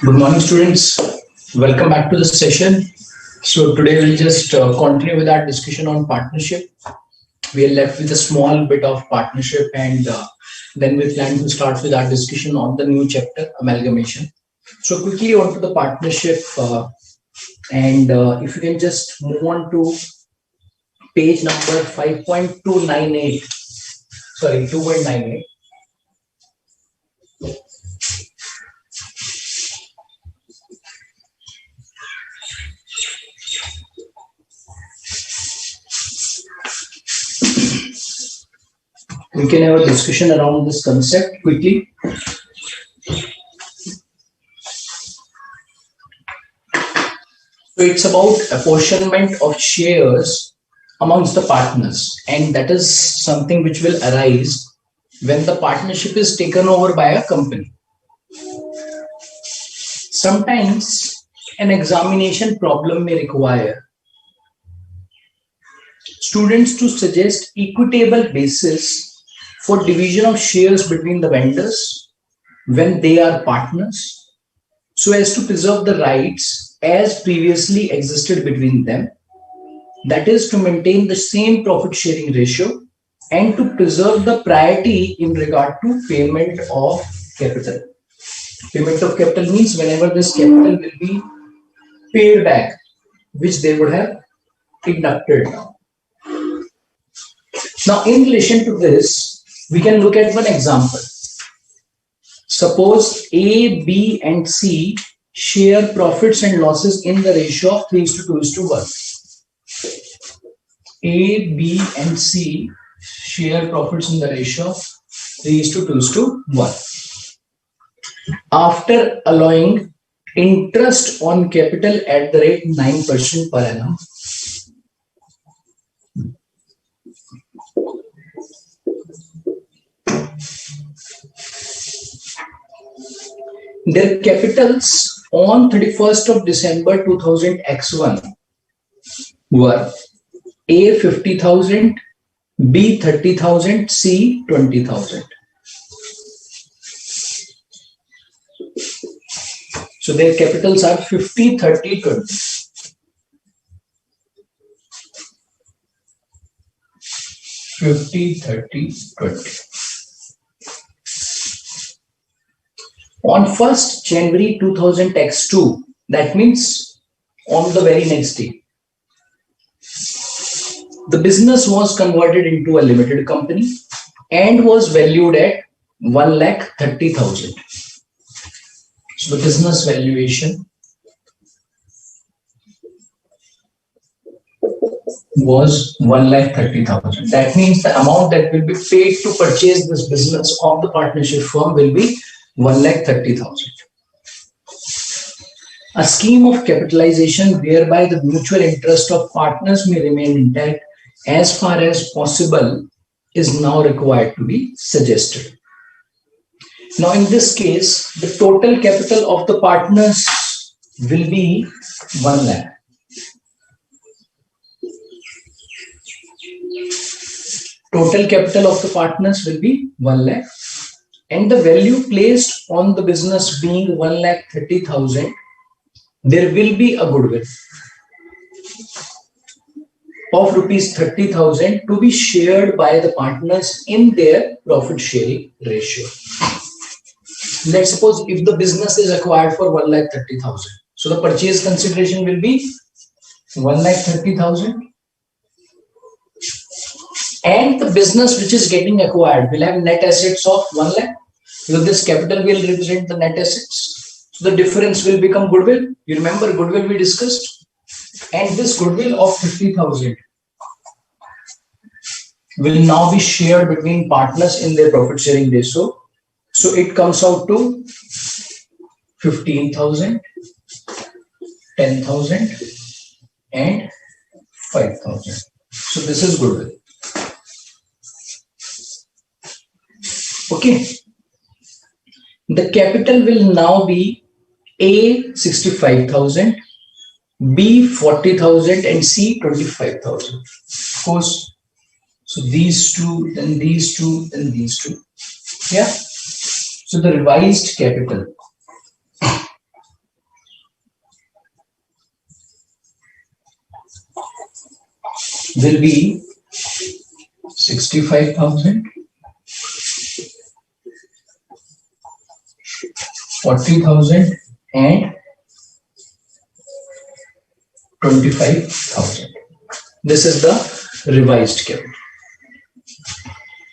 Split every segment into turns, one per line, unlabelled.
Good morning, students. Welcome back to the session. So today we'll just continue with our discussion on partnership. We are left with a small bit of partnership, and then we plan to start with our discussion on the new chapter, amalgamation. So quickly on to the partnership, and if you can just move on to page number 5.298. Sorry, 2.98. We can have a discussion around this concept quickly. So it's about apportionment of shares amongst the partners, and that is something which will arise when the partnership is taken over by a company. Sometimes an examination problem may require students to suggest equitable basis for division of shares between the vendors when they are partners, so as to preserve the rights as previously existed between them, that is to maintain the same profit sharing ratio and to preserve the priority in regard to payment of capital. Payment of capital means whenever this capital will be paid back, which they would have inducted. Now, in relation to this, we can look at one example. Suppose A, B, and C share profits and losses in the ratio of 3:2:1. A, B, and C share profits in the ratio of 3:2:1. After allowing interest on capital at the rate 9% per annum, their capitals on 31st of December 2000 X1 were A 50,000, B 30,000, C 20,000. So their capitals are 50, 30, 20. On 1st January 2000 X2, that means on the very next day, the business was converted into a limited company and was valued at 1,30,000. So the business valuation was 1,30,000. That means the amount that will be paid to purchase this business of the partnership firm will be 1,30,000. A scheme of capitalization whereby the mutual interest of partners may remain intact as far as possible is now required to be suggested. Now, in this case, the total capital of the partners will be 1 lakh. Total capital of the partners will be 1 lakh. And the value placed on the business being 1,30,000, there will be a goodwill of rupees 30,000 to be shared by the partners in their profit sharing ratio. Let's suppose if the business is acquired for 1,30,000, so the purchase consideration will be 1,30,000. And the business which is getting acquired will have net assets of 1 lakh. So this capital will represent the net assets. So the difference will become goodwill. You remember goodwill we discussed? And this goodwill of 50,000 will now be shared between partners in their profit sharing ratio. So it comes out to 15,000, 10,000, and 5,000. So this is goodwill. Okay. The capital will now be A 65,000, B 40,000, and C 25,000. Of course, so these two, then these two, then these two. Yeah. So the revised capital will be 65,000, 40,000 and 25,000. This is the revised capital.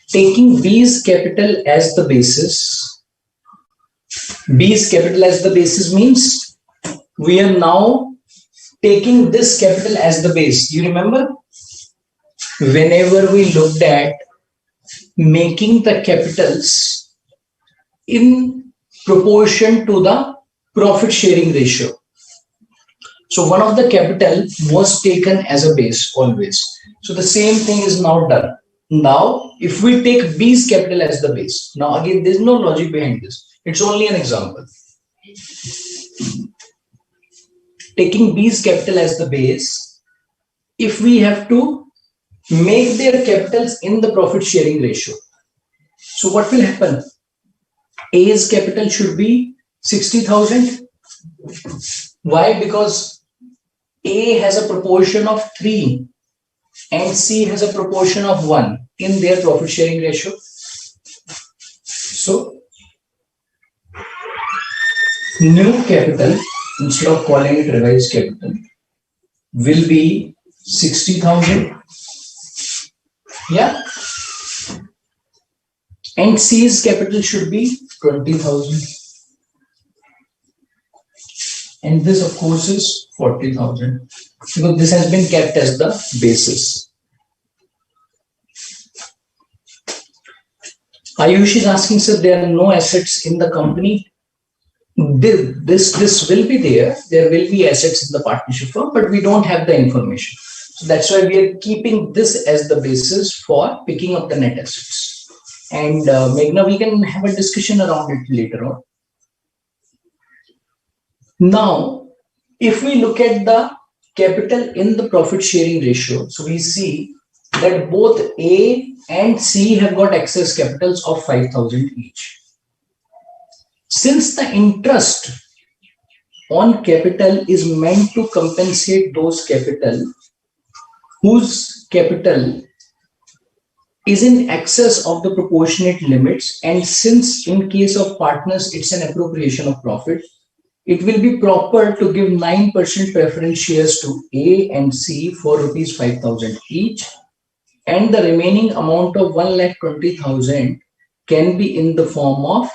Taking B's capital as the basis. B's capital as the basis means we are now taking this capital as the base. You remember whenever we looked at making the capitals in proportion to the profit sharing ratio. So one of the capital was taken as a base always. So the same thing is now done. Now, if we take B's capital as the base, now again, there's no logic behind this. It's only an example. Taking B's capital as the base, if we have to make their capitals in the profit sharing ratio. So what will happen? A's capital should be 60,000. Why? Because A has a proportion of 3 and C has a proportion of 1 in their profit sharing ratio. So new capital, instead of calling it revised capital, will be 60,000. Yeah. And C's capital should be 20,000. And this, of course, is 40,000 because this has been kept as the basis. Ayush is asking, sir, there are no assets in the company. This will be there. There will be assets in the partnership firm, but we don't have the information. So that's why we are keeping this as the basis for picking up the net assets. And Meghna, we can have a discussion around it later on. Now, if we look at the capital in the profit sharing ratio, so we see that both A and C have got excess capitals of 5,000 each. Since the interest on capital is meant to compensate those capital whose capital is in excess of the proportionate limits, and since in case of partners it's an appropriation of profit, it will be proper to give 9% preference shares to A and C for rupees 5,000 each, and the remaining amount of 1,20,000 can be in the form of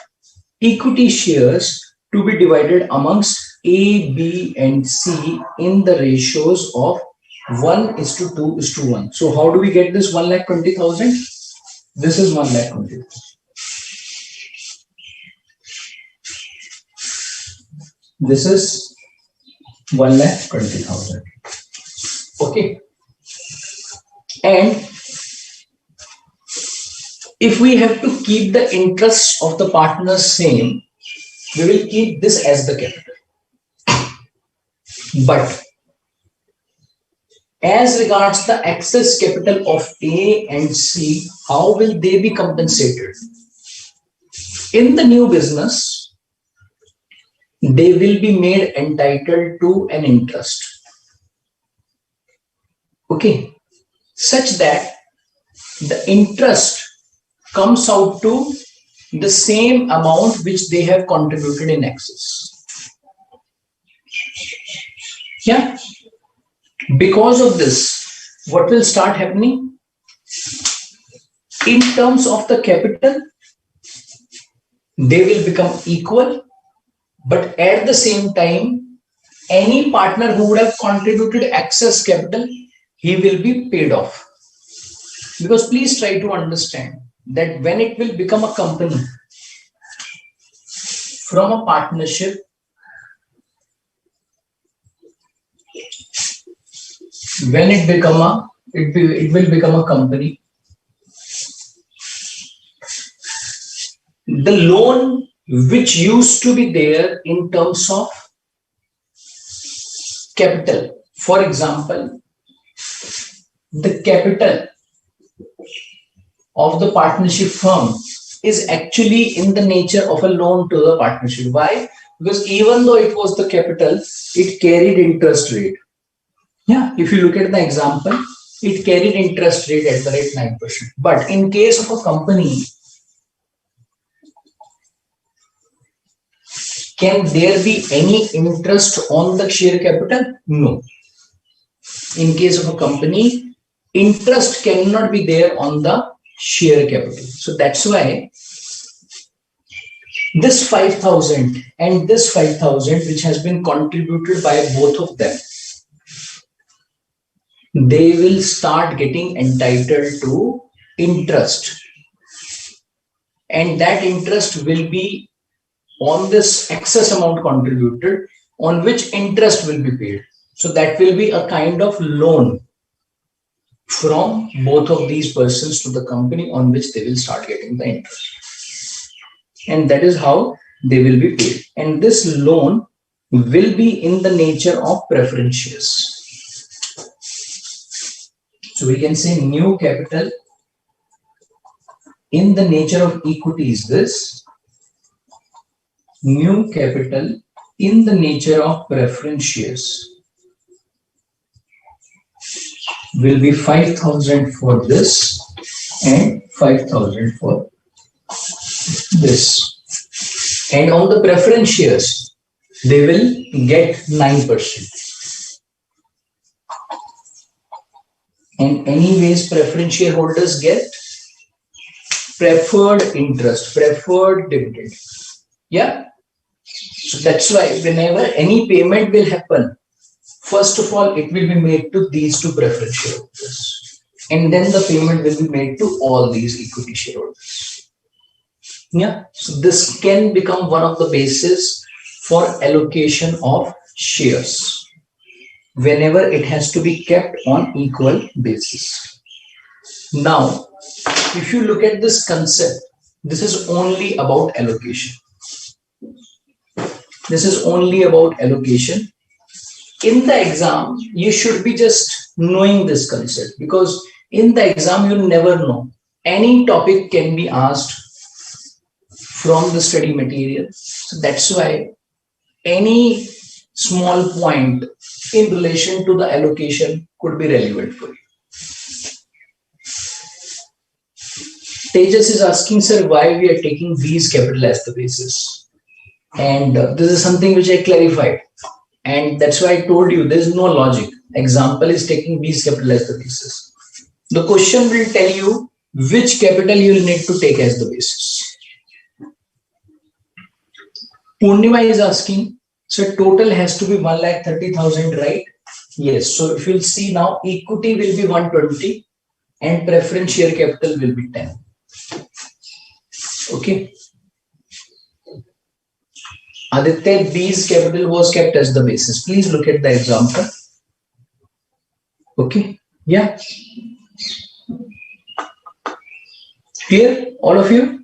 equity shares to be divided amongst A, B, and C in the ratios of 1:2:1. So how do we get this 1,20,000? This is 1,20,000. This is 1,20,000. Okay. And if we have to keep the interests of the partners same, we will keep this as the capital. But as regards the excess capital of A and C, how will they be compensated? In the new business, they will be made entitled to an interest. Okay, such that the interest comes out to the same amount which they have contributed in excess. Yeah. Because of this, what will start happening? In terms of the capital, they will become equal, but at the same time, any partner who would have contributed excess capital, he will be paid off. Because please try to understand that when it will become a company from a partnership, when it will become a company, the loan which used to be there in terms of capital, for example, the capital of the partnership firm is actually in the nature of a loan to the partnership. Why? Because even though it was the capital, it carried interest rate. Yeah, if you look at the example, it carried interest rate at the rate 9%. But in case of a company, can there be any interest on the share capital? No. In case of a company, interest cannot be there on the share capital. So that's why this 5,000 and this 5,000, which has been contributed by both of them, they will start getting entitled to interest. And that interest will be on this excess amount contributed, on which interest will be paid. So that will be a kind of loan from both of these persons to the company, on which they will start getting the interest. And that is how they will be paid. And this loan will be in the nature of preference shares. So we can say new capital in the nature of equity is this. New capital in the nature of preference shares will be 5,000 for this and 5,000 for this. And on the preference shares, they will get 9%. And anyways, preference shareholders get preferred interest, preferred dividend. Yeah. So that's why whenever any payment will happen, first of all, it will be made to these two preference shareholders. And then the payment will be made to all these equity shareholders. Yeah. So this can become one of the bases for allocation of shares whenever it has to be kept on equal basis. Now, if you look at this concept, this is only about allocation. This is only about allocation. In the exam, you should be just knowing this concept, because in the exam, you never know. Any topic can be asked from the study material. So that's why any small point in relation to the allocation could be relevant for you. Tejas is asking, sir, why we are taking V's capital as the basis. And this is something which I clarified. And that's why I told you there is no logic. Example is taking V's capital as the basis. The question will tell you which capital you will need to take as the basis. Purnima is asking, so total has to be 1,30,000, right? Yes. So if you'll see now, equity will be 120 and preference share capital will be 10. Okay. Aditya, B's capital was kept as the basis. Please look at the example. Okay. Yeah. Clear, all of you?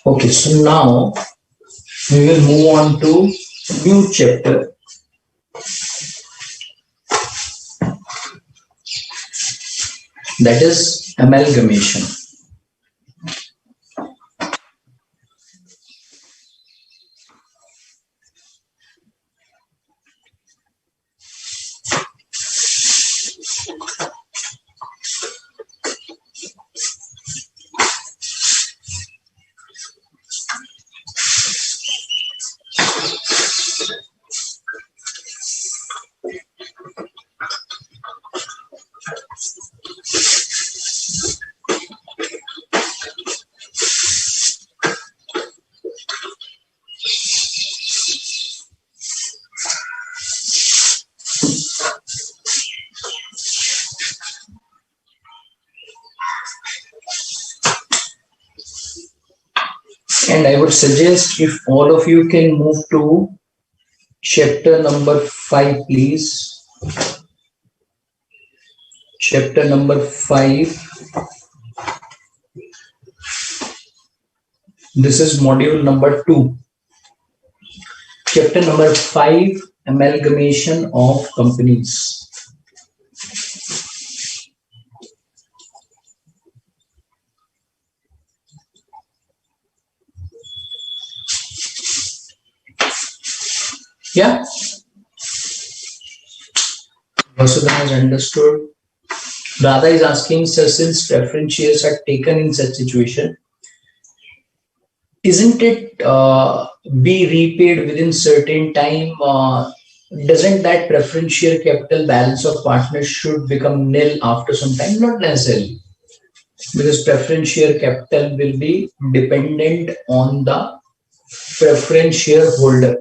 Okay, so now we will move on to new chapter. That is amalgamation. And I would suggest if all of you can move to chapter number 5, please. Chapter number 5. This is module number 2. Chapter number 5, amalgamation of companies. Yeah, Vasudha has understood. Radha is asking, sir, since preference shares are taken in such situation, isn't it be repaid within certain time? Doesn't that preference share capital balance of partners should become nil after some time? Not necessarily, because preference share capital will be dependent on the preference shareholder,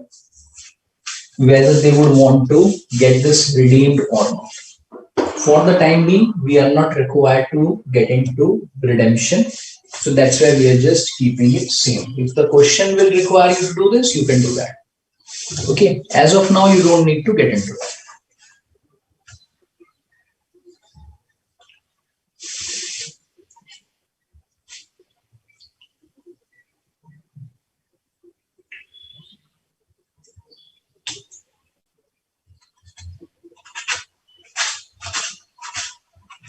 whether they would want to get this redeemed or not. For the time being, we are not required to get into redemption. So that's why we are just keeping it same. If the question will require you to do this, you can do that. Okay. As of now, you don't need to get into that.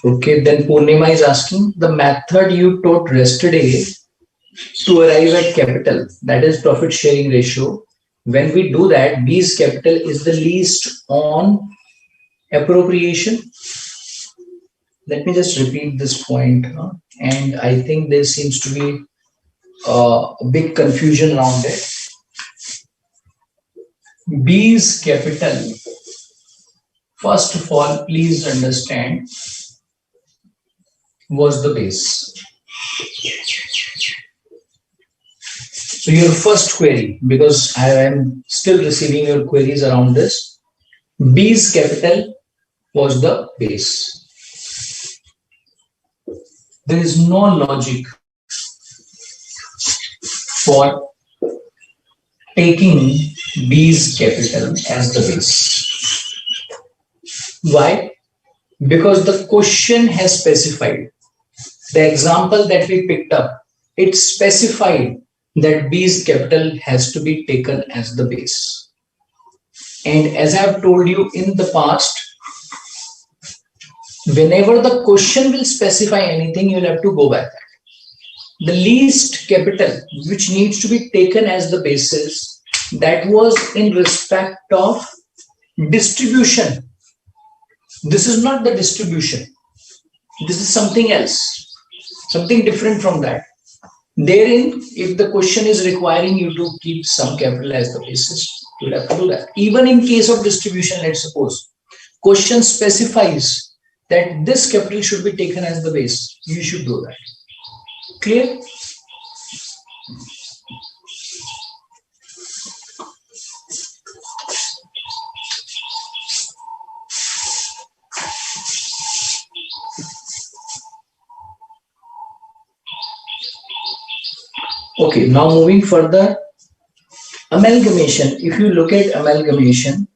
Okay. Then Purnima is asking the method you taught yesterday to arrive at capital, that is profit sharing ratio. When we do that, B's capital is the least on appropriation. Let me just repeat this point. And I think there seems to be a big confusion around it. B's capital, first of all, please understand, was the base. So your first query, because I am still receiving your queries around this, B's capital was the base. There is no logic for taking B's capital as the base. Why? Because the question has specified. The example that we picked up, it specified that B's capital has to be taken as the base. And as I have told you in the past, whenever the question will specify anything, you'll have to go by that. The least capital which needs to be taken as the basis, that was in respect of distribution. This is not the distribution. This is something else, something different from that. Therein, if the question is requiring you to keep some capital as the basis, you will have to do that. Even in case of distribution, let's suppose, question specifies that this capital should be taken as the base, you should do that. Clear? Okay, now moving further, amalgamation. If you look at amalgamation,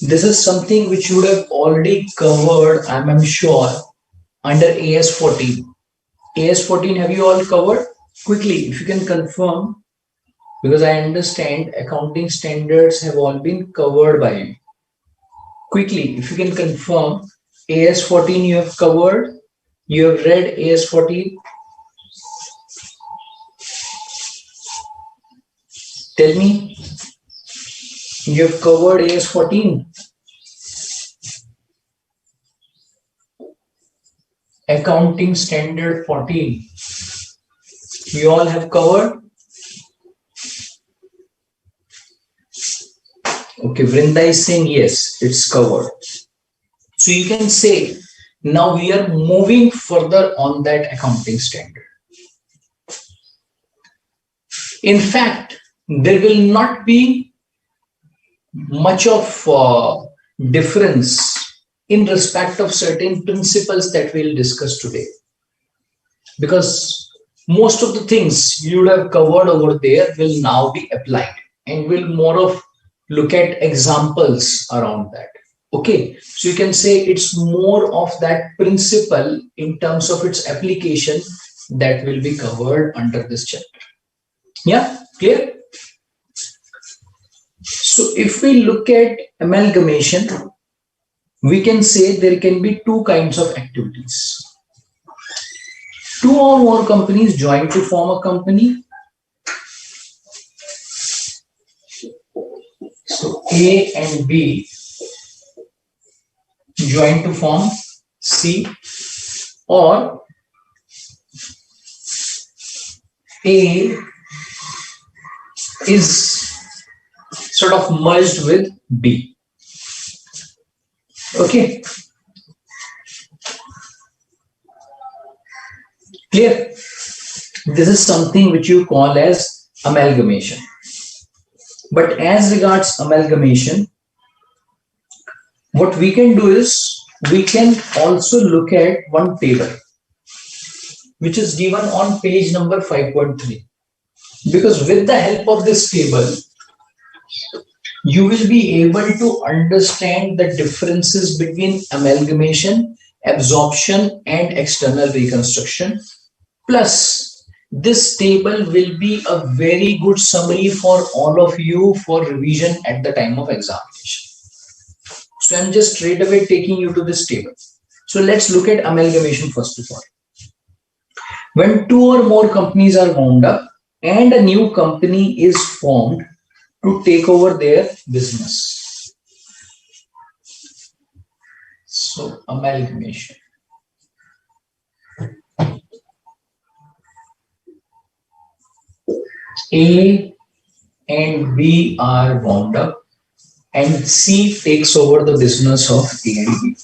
this is something which you would have already covered, I'm sure, under AS 14. AS 14, have you all covered? Quickly, if you can confirm, because I understand accounting standards have all been covered by you. Quickly, if you can confirm, AS 14 you have covered, you have read AS 14. Tell me, you have covered AS 14. Accounting Standard 14. You all have covered? Okay, Vrinda is saying yes, it's covered. So you can say, now we are moving further on that accounting standard. In fact, there will not be much of difference in respect of certain principles that we'll discuss today, because most of the things you would have covered over there will now be applied, and we'll more of look at examples around that. Okay, so you can say it's more of that principle in terms of its application that will be covered under this chapter. Yeah, clear? So if we look at amalgamation, we can say there can be two kinds of activities. Two or more companies join to form a company, A and B join to form C, or A is sort of merged with B. Okay, clear? This is something which you call as amalgamation. But as regards amalgamation, what we can do is we can also look at one table which is given on page number 5.3, because with the help of this table you will be able to understand the differences between amalgamation, absorption and external reconstruction. Plus, this table will be a very good summary for all of you for revision at the time of examination. So I'm just straight away taking you to this table. So let's look at amalgamation first of all. When two or more companies are wound up and a new company is formed to take over their business. So amalgamation. A and B are wound up and C takes over the business of A and B.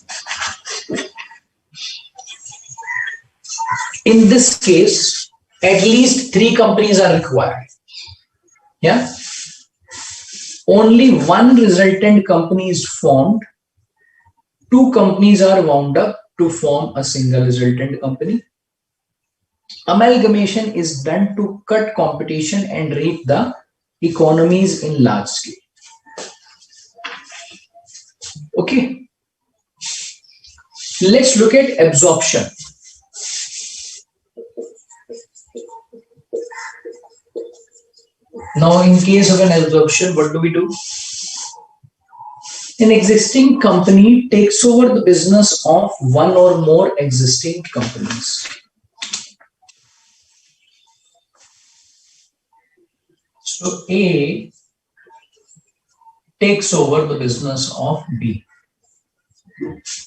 In this case, at least 3 companies are required. Yeah. Only one resultant company is formed. 2 companies are wound up to form a single resultant company. Amalgamation is done to cut competition and reap the economies in large scale. Okay. Let's look at absorption. Now, in case of an absorption, what do? An existing company takes over the business of one or more existing companies. So A takes over the business of B.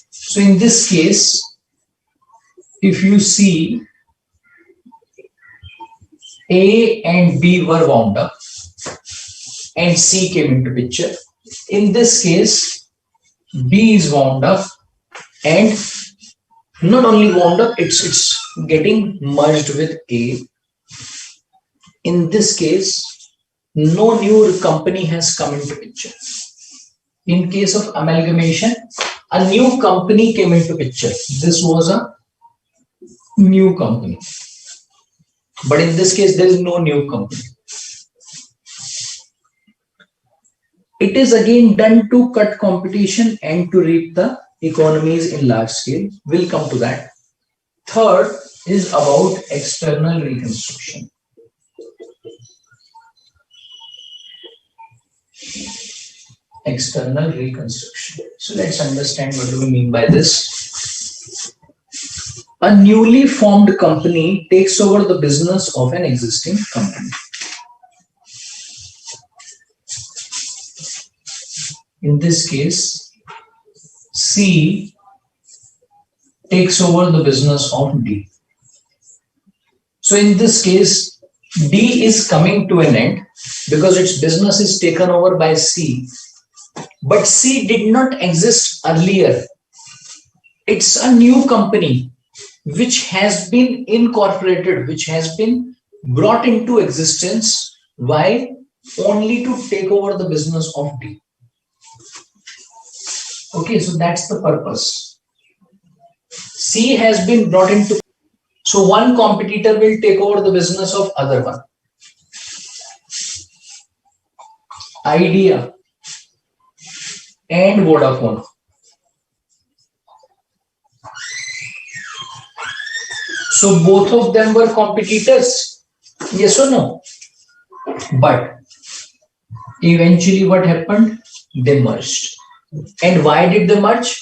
So in this case, if you see, A and B were wound up and C came into picture. In this case, B is wound up and not only wound up, it's getting merged with A. In this case, no new company has come into picture. In case of amalgamation, a new company came into picture. This was a new company. But in this case, there is no new company. It is again done to cut competition and to reap the economies in large scale. We'll come to that. Third is about external reconstruction. External reconstruction. So let's understand what do we mean by this. A newly formed company takes over the business of an existing company. In this case, C takes over the business of D. So in this case, D is coming to an end because its business is taken over by C. But C did not exist earlier. It's a new company which has been incorporated, which has been brought into existence. Why? Only to take over the business of D. Okay, so that's the purpose. C has been brought into. So one competitor will take over the business of other one. Idea and Vodafone. So both of them were competitors, yes or no? But eventually what happened? They merged. And why did they merge?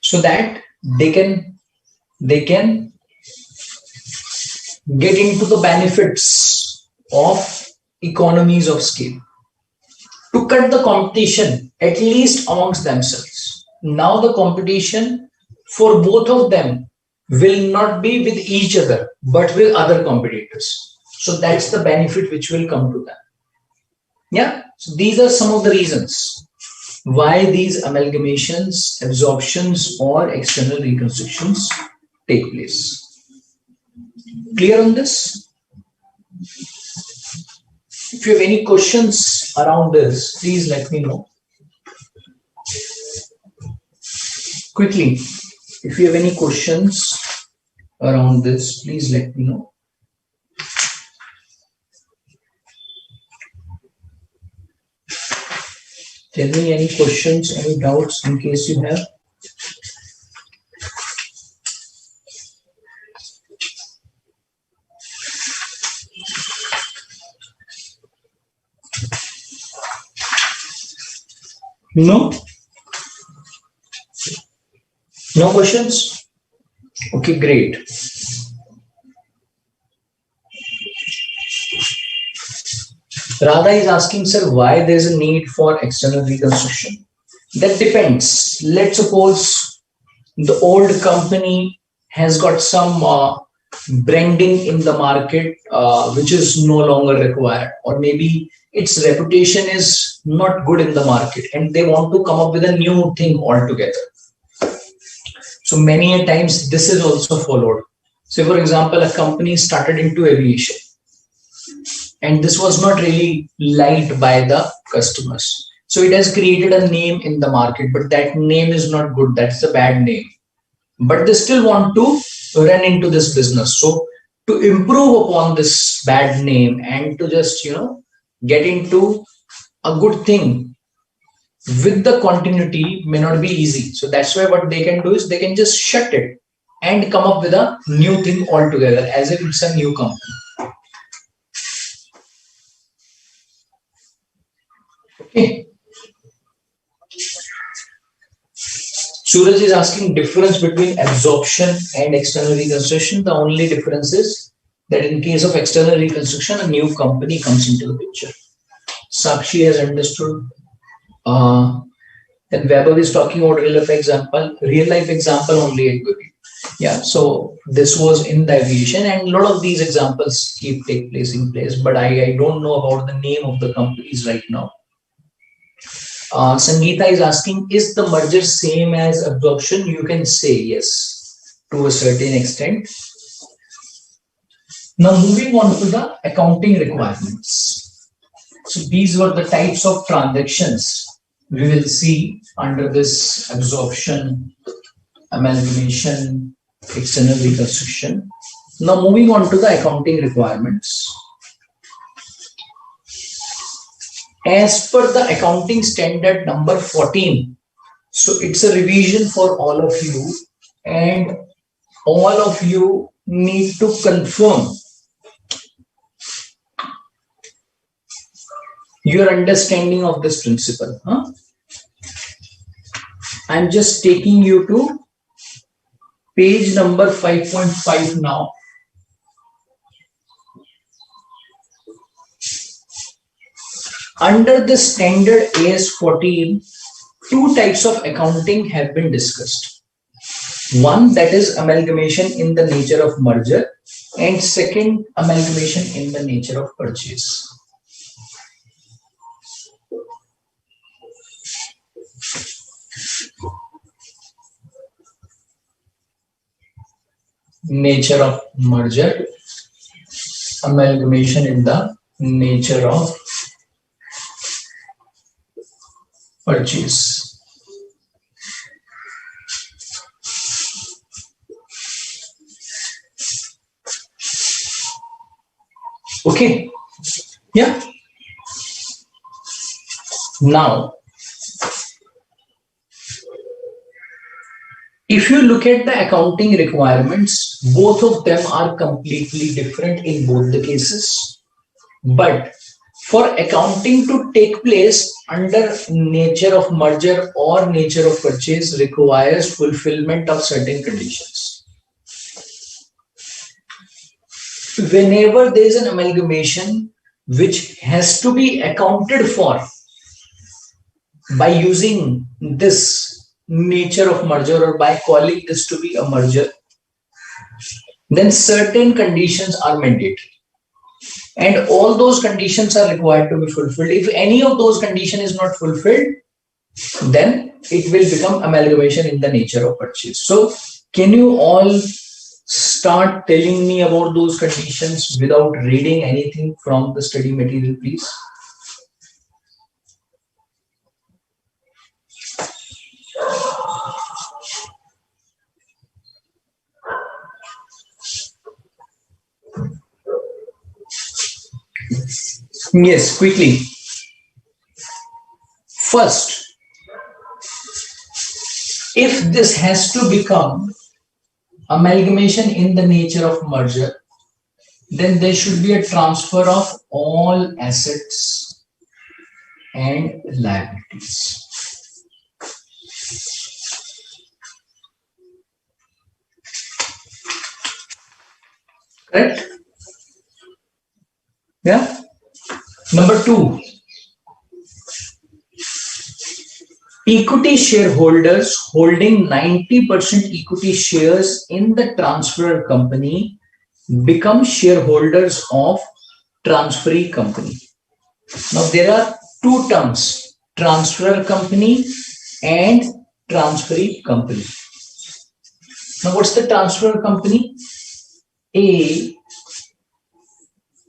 So that they can get into the benefits of economies of scale. To to cut the competition, at least amongst themselves. Now the competition for both of them will not be with each other, but with other competitors. So that's the benefit which will come to them. Yeah, so these are some of the reasons why these amalgamations, absorptions, or external reconstructions take place. Clear on this? If you have any questions around this, please let me know. Quickly, if you have any questions around this, please let me know. Tell me any questions, any doubts in case you have. No? No questions? Okay, great. Radha is asking, sir, why there is a need for external reconstruction? That depends. Let's suppose the old company has got some branding in the market which is no longer required, or maybe its reputation is not good in the market and they want to come up with a new thing altogether. So many a times this is also followed. So for example, a company started into aviation and this was not really liked by the customers. So it has created a name in the market, but that name is not good. That's a bad name. But they still want to run into this business. So to improve upon this bad name and to just, get into a good thing with the continuity may not be easy. So that's why what they can do is they can just shut it and come up with a new thing altogether as if it's a new company. Okay. Suraj is asking difference between absorption and external reconstruction. The only difference is that in case of external reconstruction, a new company comes into the picture. Sakshi has understood. Then Weber is talking about real life example only. Yeah, so this was in the aviation, and a lot of these examples take place, but I don't know about the name of the companies right now. Sangeeta is asking, is the merger same as absorption? You can say yes, to a certain extent. Now moving on to the accounting requirements. So these were the types of transactions we will see under this absorption, amalgamation, external reconstruction. Now moving on to the accounting requirements. As per the accounting standard number 14, so it's a revision for all of you, and all of you need to confirm your understanding of this principle. I'm just taking you to page number 5.5 now. Under the standard AS14, two types of accounting have been discussed. One, that is amalgamation in the nature of merger, and second, amalgamation in the nature of purchase. Nature of merger, amalgamation in the nature of purchase. Okay, yeah. Now, if you look at the accounting requirements, both of them are completely different in both the cases. But for accounting to take place under nature of merger or nature of purchase requires fulfillment of certain conditions. Whenever there is an amalgamation which has to be accounted for, by using this nature of merger or by calling this to be a merger, then certain conditions are mandatory. And all those conditions are required to be fulfilled. If any of those conditions is not fulfilled, then it will become amalgamation in the nature of purchase. So can you all start telling me about those conditions without reading anything from the study material, please? Yes, quickly. First, if this has to become amalgamation in the nature of merger, then there should be a transfer of all assets and liabilities. Correct? Yeah. Number two, equity shareholders holding 90% equity shares in the transferor company become shareholders of transferee company. Now there are two terms, transferor company and transferee company. Now what's the transferor company? A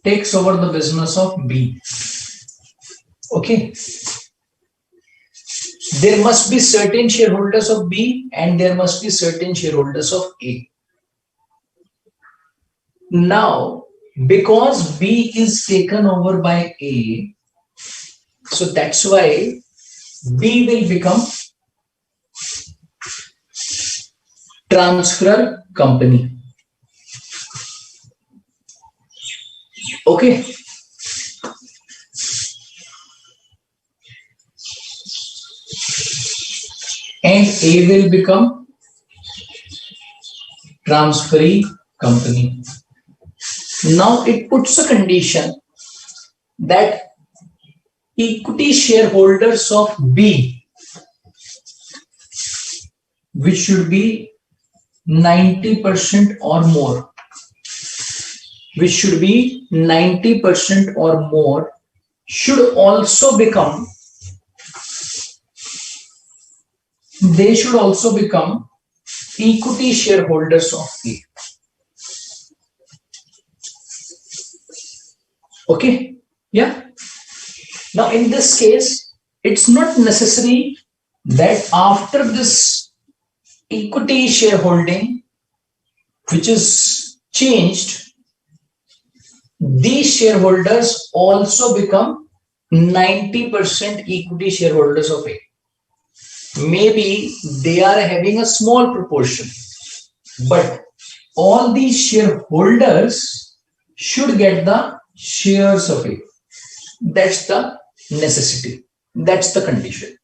takes over the business of B. Okay. There must be certain shareholders of B and there must be certain shareholders of A. Now, because B is taken over by A, so that's why B will become transferor company. Okay. And A will become transferee company. Now it puts a condition that equity shareholders of B, which should be 90% or more, should also become, equity shareholders of A. Okay, yeah. Now in this case, it's not necessary that after this equity shareholding, which is changed, these shareholders also become 90% equity shareholders of A. Maybe they are having a small proportion, but all these shareholders should get the shares of A. That's the necessity. That's the condition.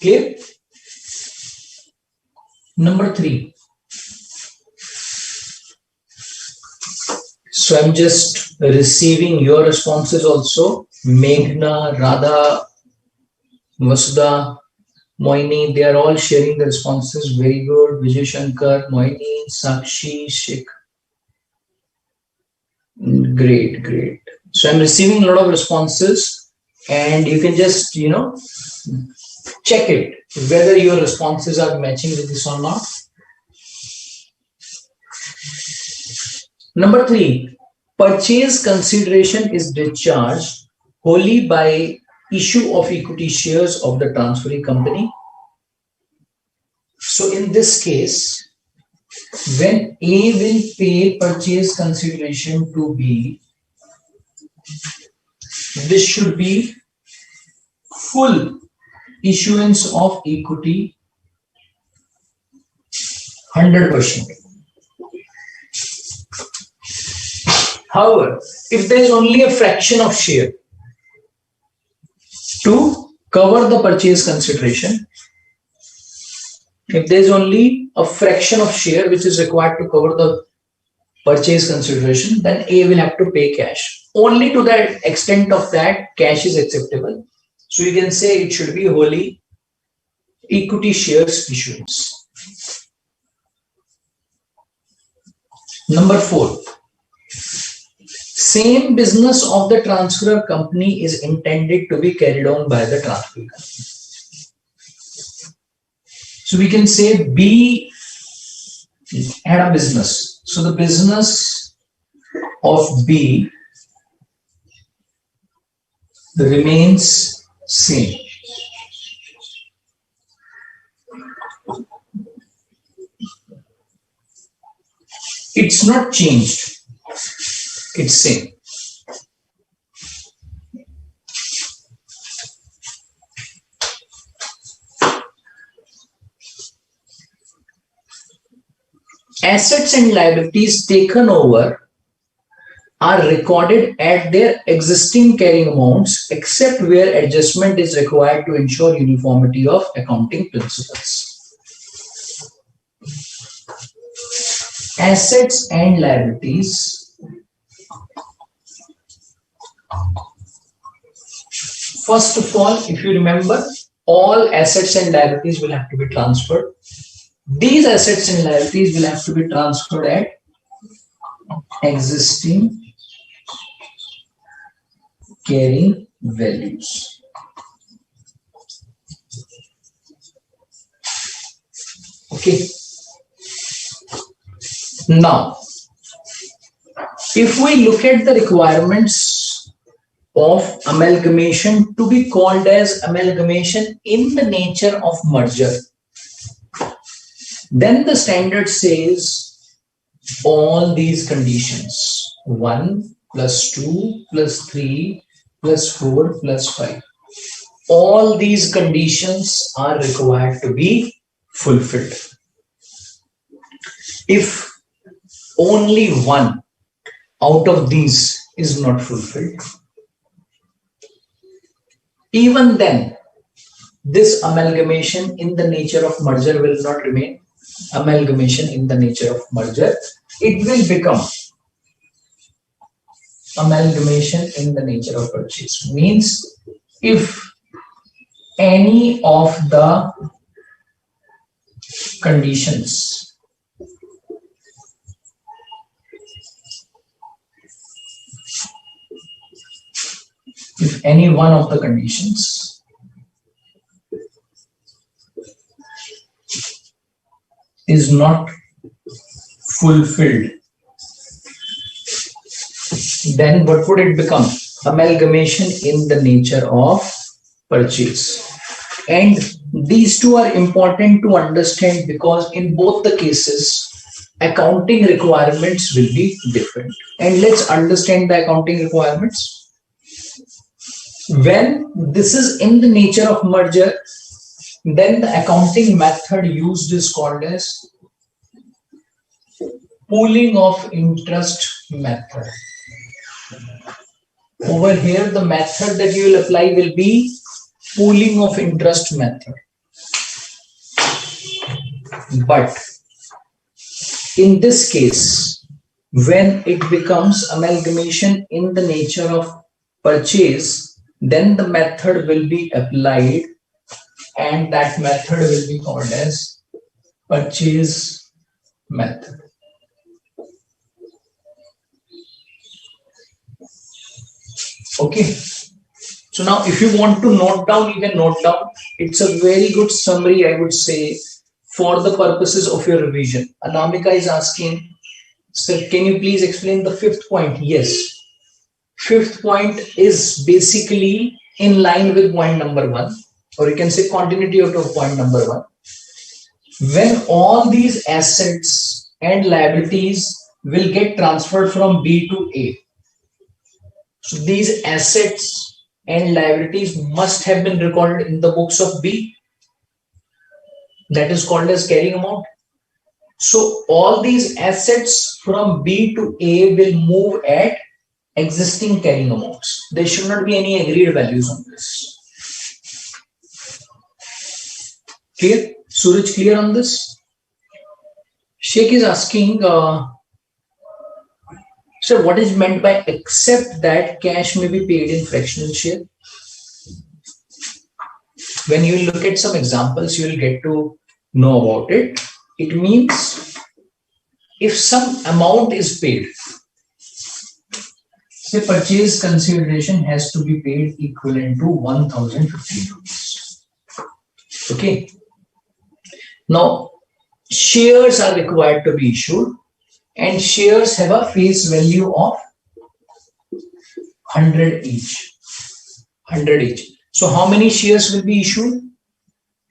Clear? Number three. So I'm just receiving your responses also. Meghna, Radha, Vasuda, Moini, they are all sharing the responses. Very good. Vijay Shankar, Moini, Sakshi, Sheikh. Great, great. So I'm receiving a lot of responses, and you can just, check it whether your responses are matching with this or not. Number three, purchase consideration is discharged wholly by issue of equity shares of the transferee company. So in this case, when A will pay purchase consideration to B, this should be full issuance of equity, 100%. However, if there is only a fraction of share to cover the purchase consideration, if there is only a fraction of share which is required to cover the purchase consideration, then A will have to pay cash. Only to that extent of that cash is acceptable. So you can say it should be wholly equity shares issuance. Number 4, same business of the transferor company is intended to be carried on by the transfer company. So we can say B had a business. So the business of B remains same. It's not changed. It's same. Assets and liabilities taken over are recorded at their existing carrying amounts, except where adjustment is required to ensure uniformity of accounting principles. Assets and liabilities. First of all, if you remember, all assets and liabilities will have to be transferred. These assets and liabilities will have to be transferred at existing carrying values. Okay. Now, if we look at the requirements of amalgamation to be called as amalgamation in the nature of merger, then the standard says all these conditions 1 plus 2 plus 3 plus 4 plus 5, all these conditions are required to be fulfilled. If only one out of these is not fulfilled, even then this amalgamation in the nature of merger will not remain amalgamation in the nature of merger. It will become amalgamation in the nature of purchase. Means if any of the conditions if any one of the conditions is not fulfilled, then what would it become? Amalgamation in the nature of purchase. And these two are important to understand because in both the cases, accounting requirements will be different. And let's understand the accounting requirements. When this is in the nature of merger, then the accounting method used is called as pooling of interest method. Over here, the method that you will apply will be pooling of interest method. But in this case, when it becomes amalgamation in the nature of purchase, then the method will be applied and that method will be called as purchase method. Okay. So now if you want to note down, you can note down. It's a very good summary, I would say, for the purposes of your revision. Anamika is asking, sir, can you please explain the fifth point? Yes. Fifth point is basically in line with point number 1, or you can say continuity out of point number 1. When all these assets and liabilities will get transferred from B to A, so these assets and liabilities must have been recorded in the books of B. That is called as carrying amount. So all these assets from B to A will move at existing carrying amounts. There should not be any agreed values on this. Clear? Suraj, clear on this? Sheikh is asking, sir, what is meant by except that cash may be paid in fractional share? When you look at some examples, you will get to know about it. It means if some amount is paid, say purchase consideration has to be paid equivalent to 1015 rupees. Okay. Now, shares are required to be issued, and shares have a face value of 100 each. 100 each. So how many shares will be issued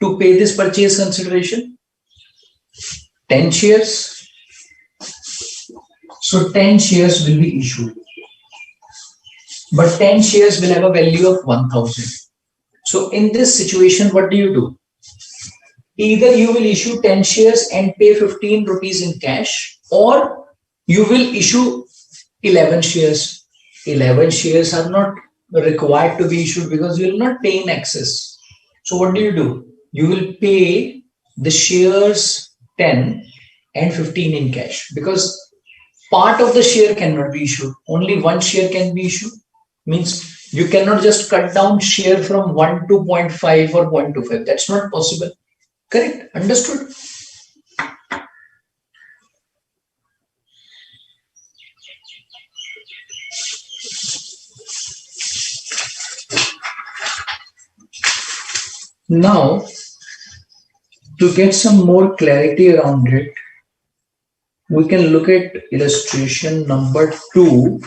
to pay this purchase consideration? 10 shares. So 10 shares will be issued. But 10 shares will have a value of 1000. So in this situation, what do? Either you will issue 10 shares and pay 15 rupees in cash, or you will issue 11 shares. 11 shares are not required to be issued because you will not pay in excess. So what do? You will pay the shares 10 and 15 in cash, because part of the share cannot be issued. Only one share can be issued. Means you cannot just cut down share from 1 to 0.5 or 0.25. That's not possible. Correct? Understood? Now, to get some more clarity around it, we can look at illustration number 2.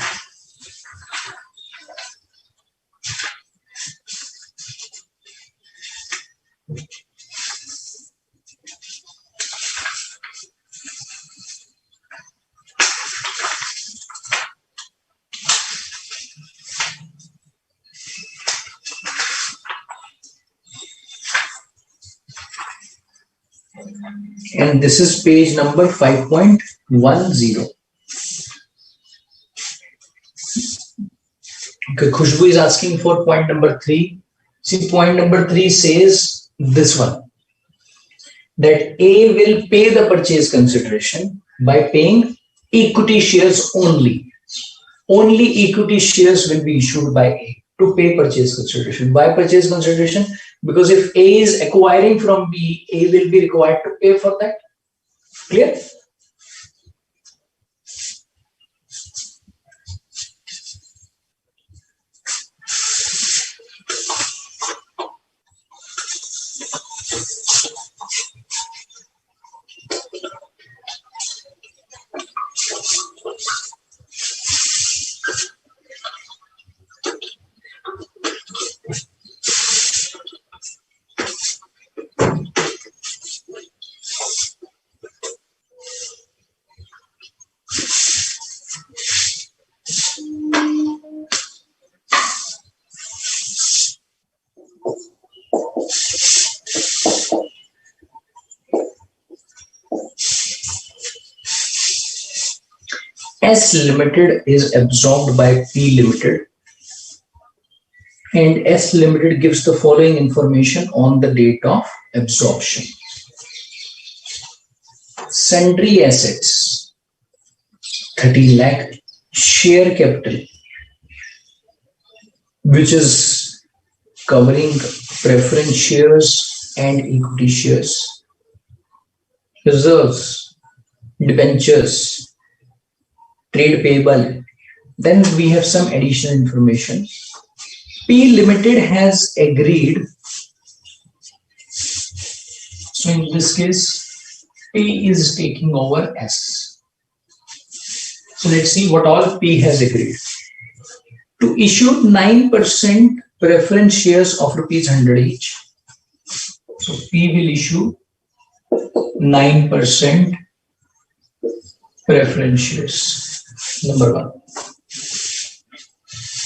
And this is page number 5.10. Okay, Khushbu is asking for point number 3. See, point number 3 says this one, that A will pay the purchase consideration by paying equity shares only. Only equity shares will be issued by A to pay purchase consideration. Why purchase consideration? Because if A is acquiring from B, A will be required to pay for that. Clear? S Limited is absorbed by P Limited, and S Limited gives the following information on the date of absorption. Sundry assets 30 lakh, share capital, which is covering preference shares and equity shares, reserves, debentures, trade payable. Then we have some additional information. P Limited has agreed. So in this case, P is taking over S. So let's see what all P has agreed. To issue 9% preference shares of ₹100 each. So P will issue 9% preference shares. Number 1.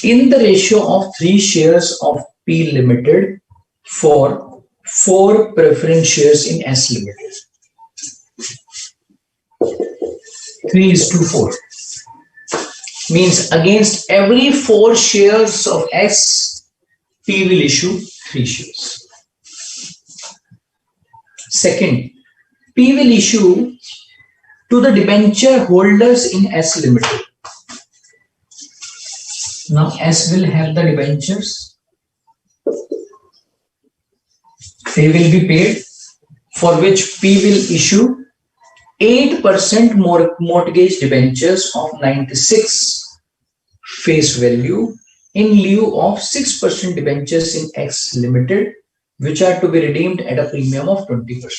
In the ratio of 3 shares of P Limited for 4 preference shares in S Limited. 3:4. Means against every 4 shares of S, P will issue 3 shares. Second, P will issue to the debenture holders in S Limited. Now S will have the debentures. They will be paid, for which P will issue 8% more mortgage debentures of 96 face value in lieu of 6% debentures in X Limited, which are to be redeemed at a premium of 20%.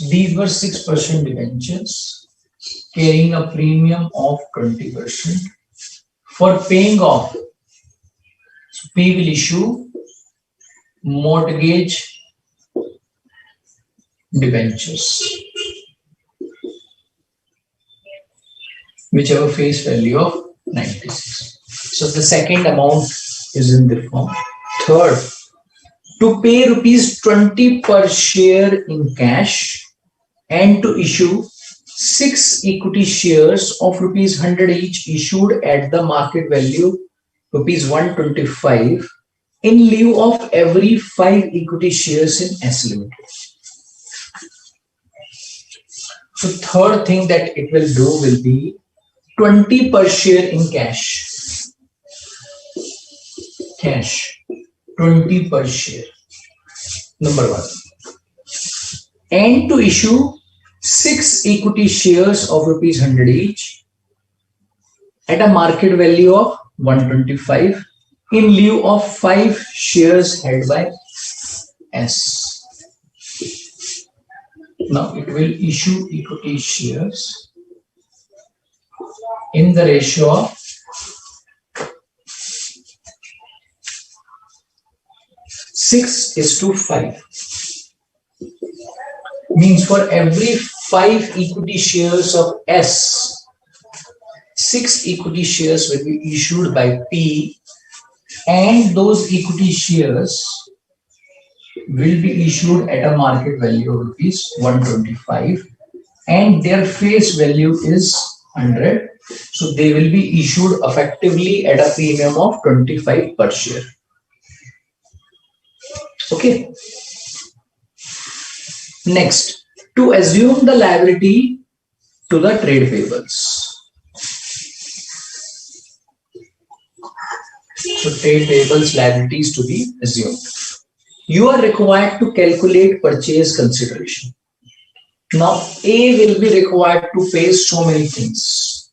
These were 6% debentures carrying a premium of 20%. For paying off, so P will issue mortgage debentures, which have a face value of 96. So the second amount is in the form. Third, to pay rupees 20 per share in cash and to issue 6 equity shares of rupees 100 each issued at the market value rupees 125 in lieu of every 5 equity shares in S Limited. So third thing that it will do will be 20 per share in cash. Cash, 20 per share. Number one. And to issue 6 equity shares of rupees 100 each at a market value of 125 in lieu of 5 shares held by S. Now it will issue equity shares in the ratio of 6:5. Means for every 5 equity shares of S, 6 equity shares will be issued by P, and those equity shares will be issued at a market value of rupees 125 and their face value is 100. So they will be issued effectively at a premium of 25 per share. Okay. Next, to assume the liability to the trade payables. So trade payables liabilities to be assumed. You are required to calculate purchase consideration. Now A will be required to pay so many things,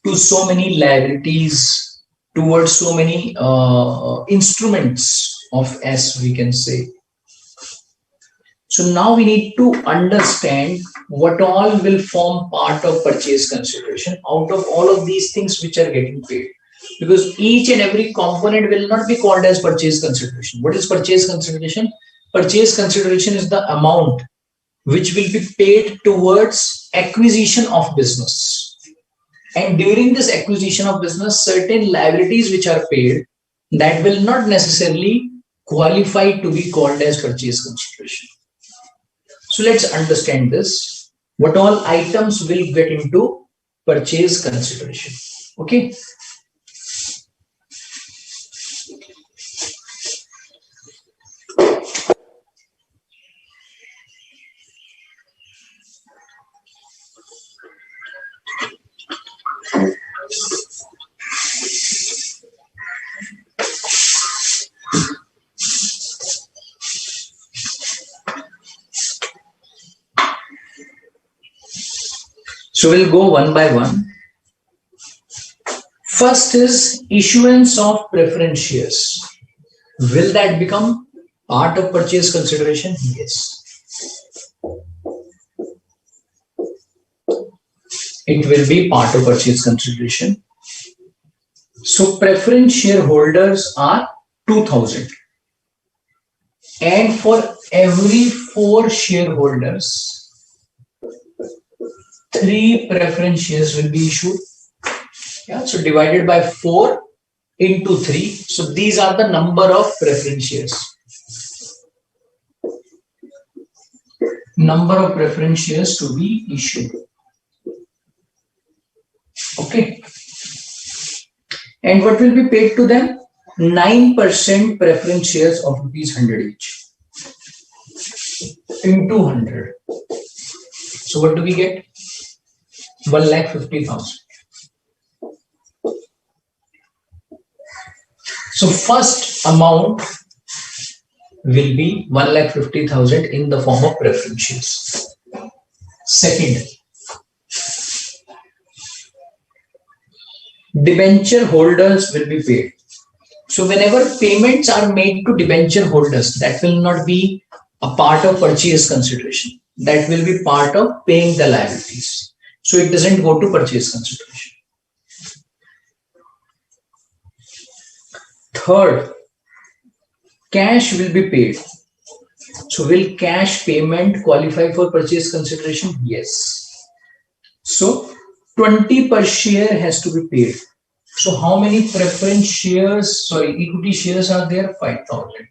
to so many liabilities, towards so many instruments of S, we can say. So now we need to understand what all will form part of purchase consideration out of all of these things which are getting paid. Because each and every component will not be called as purchase consideration. What is purchase consideration? Purchase consideration is the amount which will be paid towards acquisition of business. And during this acquisition of business, certain liabilities which are paid that will not necessarily qualify to be called as purchase consideration. So let's understand this. What all items will get into purchase consideration. Okay. So we'll go one by one. First is issuance of preference shares. Will that become part of purchase consideration? Yes. It will be part of purchase consideration. So preference shareholders are 2000. And for every 4 shareholders, 3 preference shares will be issued. Yeah, so divided by 4 into 3. So these are the number of preference shares. Number of preference shares to be issued. Okay. And what will be paid to them? 9% preference shares of rupees 100 each. Into 100. So what do we get? 1,50,000. So first amount will be 1,50,000 in the form of preference shares. Second, debenture holders will be paid. So whenever payments are made to debenture holders, that will not be a part of purchase consideration. That will be part of paying the liabilities. So it doesn't go to purchase consideration. Third, cash will be paid. So will cash payment qualify for purchase consideration? Yes. So 20 per share has to be paid. So how many preference shares, equity shares are there? 5,000.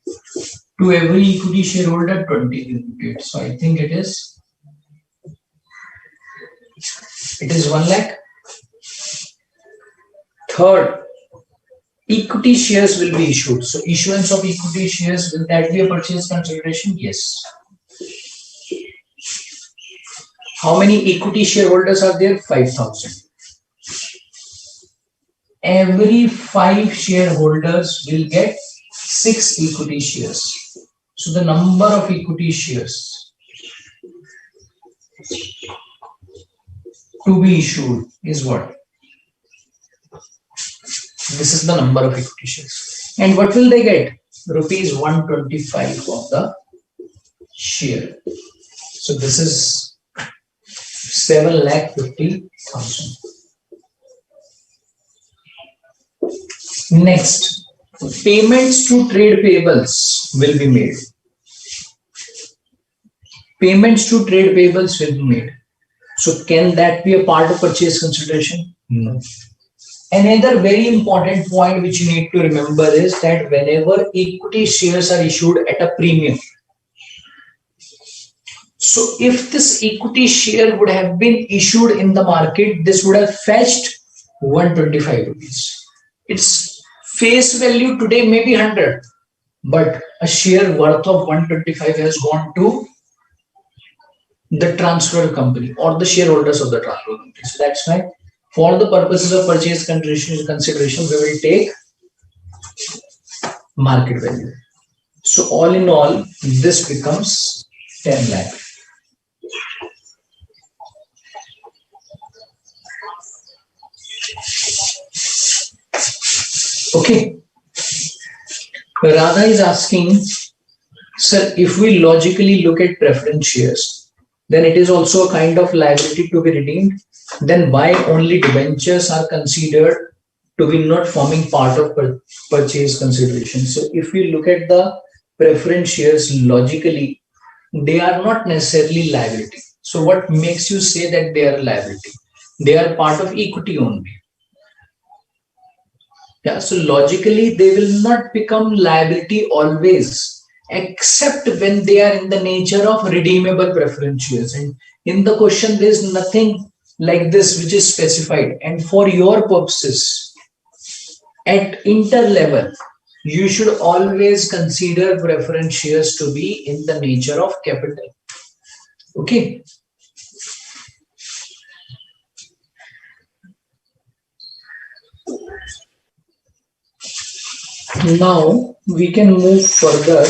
To every equity shareholder, 20 will be paid. So I think it is 1 lakh. Third, equity shares will be issued. So issuance of equity shares, will that be a purchase consideration? Yes. How many equity shareholders are there? 5,000. Every 5 shareholders will get 6 equity shares. So the number of equity shares to be issued is what? This is the number of equity shares. And what will they get? Rupees 125 of the share. So this is 7,50,000. Next, payments to trade payables will be made. Payments to trade payables will be made. So can that be a part of purchase consideration? No. Another very important point which you need to remember is that whenever equity shares are issued at a premium, so if this equity share would have been issued in the market, this would have fetched 125 rupees. Its face value today may be 100, but a share worth of 125 has gone to the transfer company or the shareholders of the transfer company. So that's why for the purposes of purchase consideration, we will take market value. So all in all, this becomes 10 lakh. Okay. Radha is asking, sir, if we logically look at preference shares, then it is also a kind of liability to be redeemed. Then why only debentures are considered to be not forming part of purchase consideration? So if we look at the preference shares logically, they are not necessarily liability. So what makes you say that they are liability? They are part of equity only. Yeah, so logically they will not become liability always, except when they are in the nature of redeemable preference shares. And in the question, there is nothing like this which is specified. And for your purposes, at inter level, you should always consider preference shares to be in the nature of capital. Okay. Now we can move further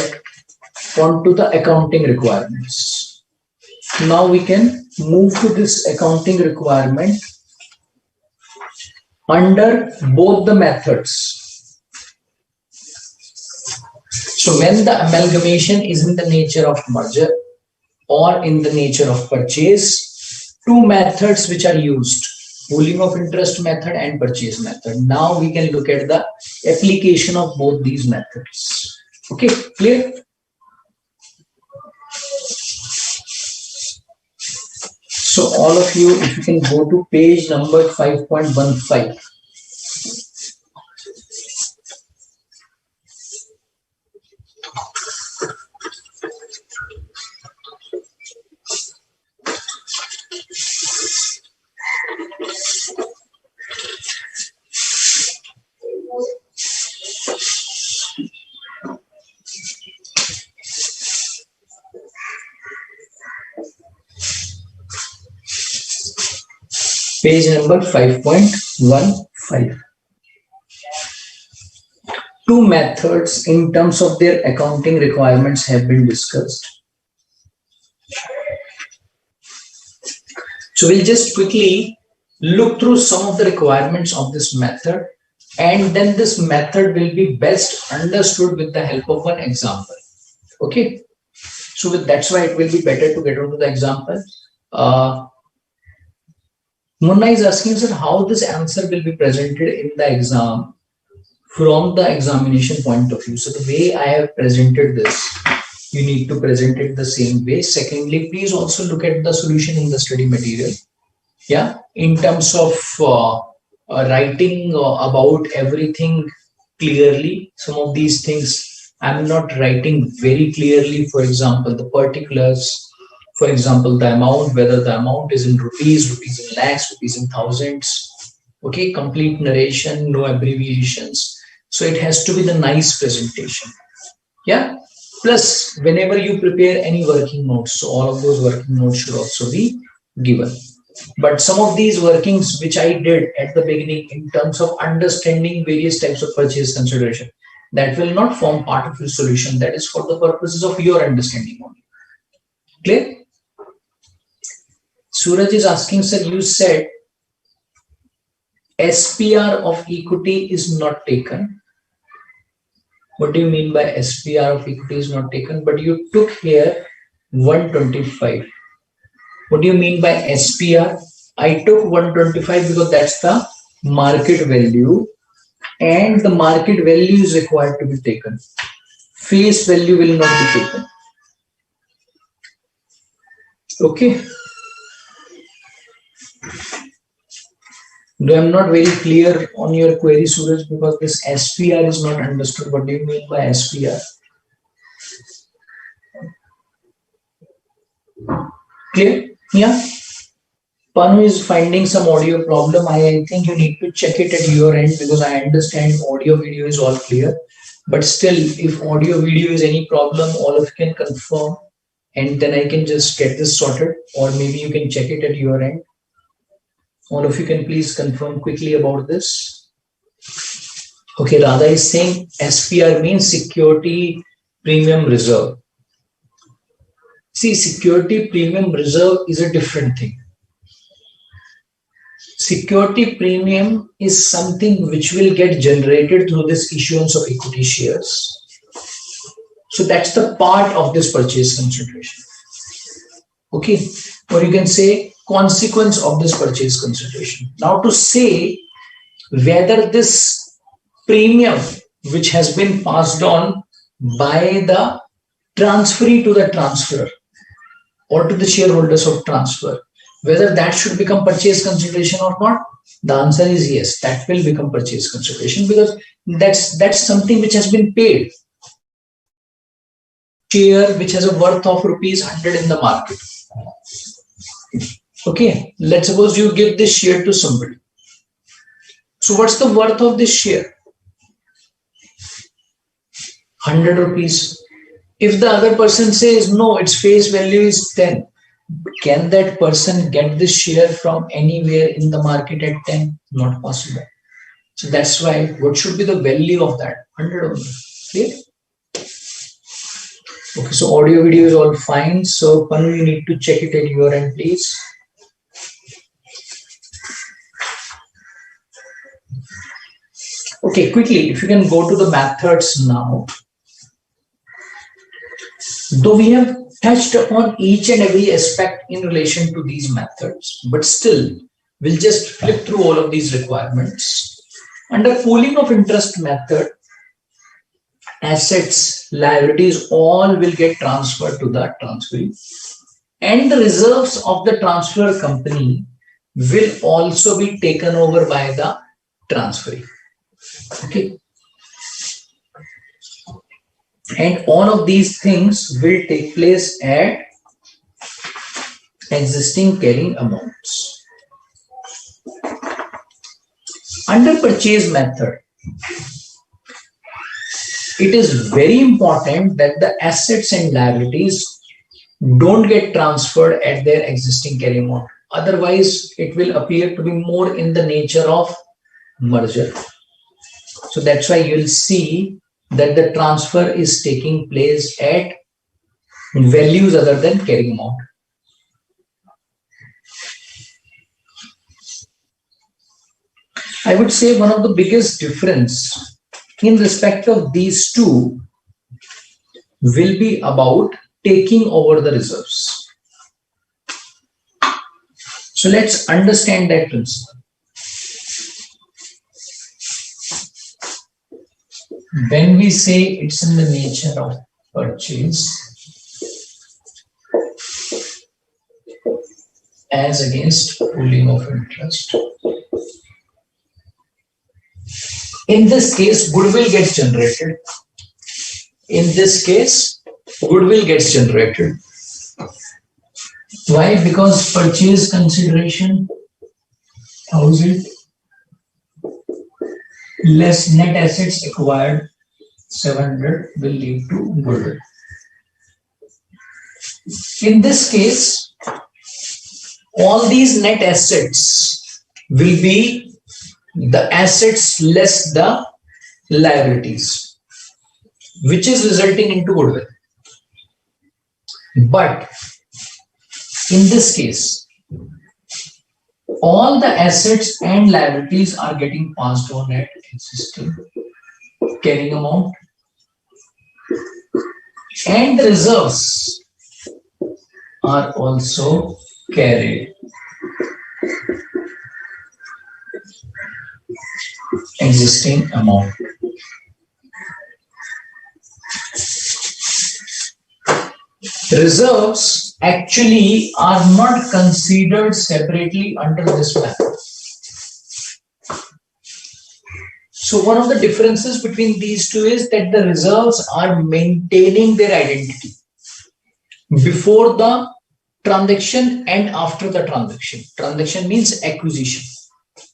on to the accounting requirements. Now we can move to this accounting requirement under both the methods. So when the amalgamation is in the nature of merger or in the nature of purchase, two methods which are used, pooling of interest method and purchase method. Now we can look at the application of both these methods. Okay, clear? So all of you, if you can go to page number 5.15. Page number 5.15. two methods in terms of their accounting requirements have been discussed. So we'll just quickly look through some of the requirements of this method, and then this method will be best understood with the help of an example. Okay. So that's why it will be better to get onto the example. Munna is asking, sir, how this answer will be presented in the exam from the examination point of view. So the way I have presented this, you need to present it the same way. Secondly, please also look at the solution in the study material. Yeah, in terms of writing about everything clearly. Some of these things I'm not writing very clearly. For example, the particulars. For example, the amount, whether the amount is in rupees, rupees in lakhs, rupees in thousands. Okay, complete narration, no abbreviations. So it has to be the nice presentation. Yeah. Plus, whenever you prepare any working notes, so all of those working notes should also be given. But some of these workings which I did at the beginning in terms of understanding various types of purchase consideration, that will not form part of your solution. That is for the purposes of your understanding only. Clear? Suraj is asking, sir, you said SPR of equity is not taken. What do you mean by SPR of equity is not taken? But you took here 125. What do you mean by SPR? I took 125 because that's the market value, and the market value is required to be taken. Face value will not be taken. Okay. Though I'm not very clear on your query, Suraj, because this SPR is not understood. What do you mean by SPR? Clear? Yeah. Panu is finding some audio problem. I think you need to check it at your end, because I understand audio video is all clear. But still, if audio video is any problem, all of you can confirm, and then I can just get this sorted, or maybe you can check it at your end. All of you can please confirm quickly about this. Okay, Radha is saying SPR means security premium reserve. See, security premium reserve is a different thing. Security premium is something which will get generated through this issuance of equity shares. So that's the part of this purchase consideration. Okay, or you can say consequence of this purchase consideration. Now, to say whether this premium which has been passed on by the transferee to the transferor or to the shareholders of transfer, whether that should become purchase consideration or not, the answer is yes, that will become purchase consideration, because that's something which has been paid. Share which has a worth of rupees 100 in the market. Okay, let's suppose you give this share to somebody. So what's the worth of this share? 100 rupees. If the other person says no, its face value is 10, can that person get this share from anywhere in the market at 10? Not possible. So that's why what should be the value of that? 100 only. Clear? Okay, so audio video is all fine. So Panu, you need to check it at your end, please. Okay, quickly, if you can go to the methods now. Though we have touched upon each and every aspect in relation to these methods, but still, we'll just flip through all of these requirements. Under pooling of interest method, assets, liabilities, all will get transferred to the transferee, and the reserves of the transfer company will also be taken over by the transferee. Okay. And all of these things will take place at existing carrying amounts. Under purchase method, it is very important that the assets and liabilities don't get transferred at their existing carrying amount. Otherwise, it will appear to be more in the nature of merger. So that's why you'll see that the transfer is taking place at values other than carrying amount. I would say one of the biggest difference in respect of these two will be about taking over the reserves. So let's understand that principle. When we say it's in the nature of purchase as against pooling of interest, in this case, goodwill gets generated. In this case, goodwill gets generated. Why? Because purchase consideration 1,000 less net assets acquired 700 will lead to goodwill. In this case, all these net assets will be the assets less the liabilities, which is resulting into goodwill. But in this case, all the assets and liabilities are getting passed on at existing carrying amount, and the reserves are also carried existing amount. Reserves actually are not considered separately under this method. So one of the differences between these two is that the reserves are maintaining their identity before the transaction and after the transaction. Transaction means acquisition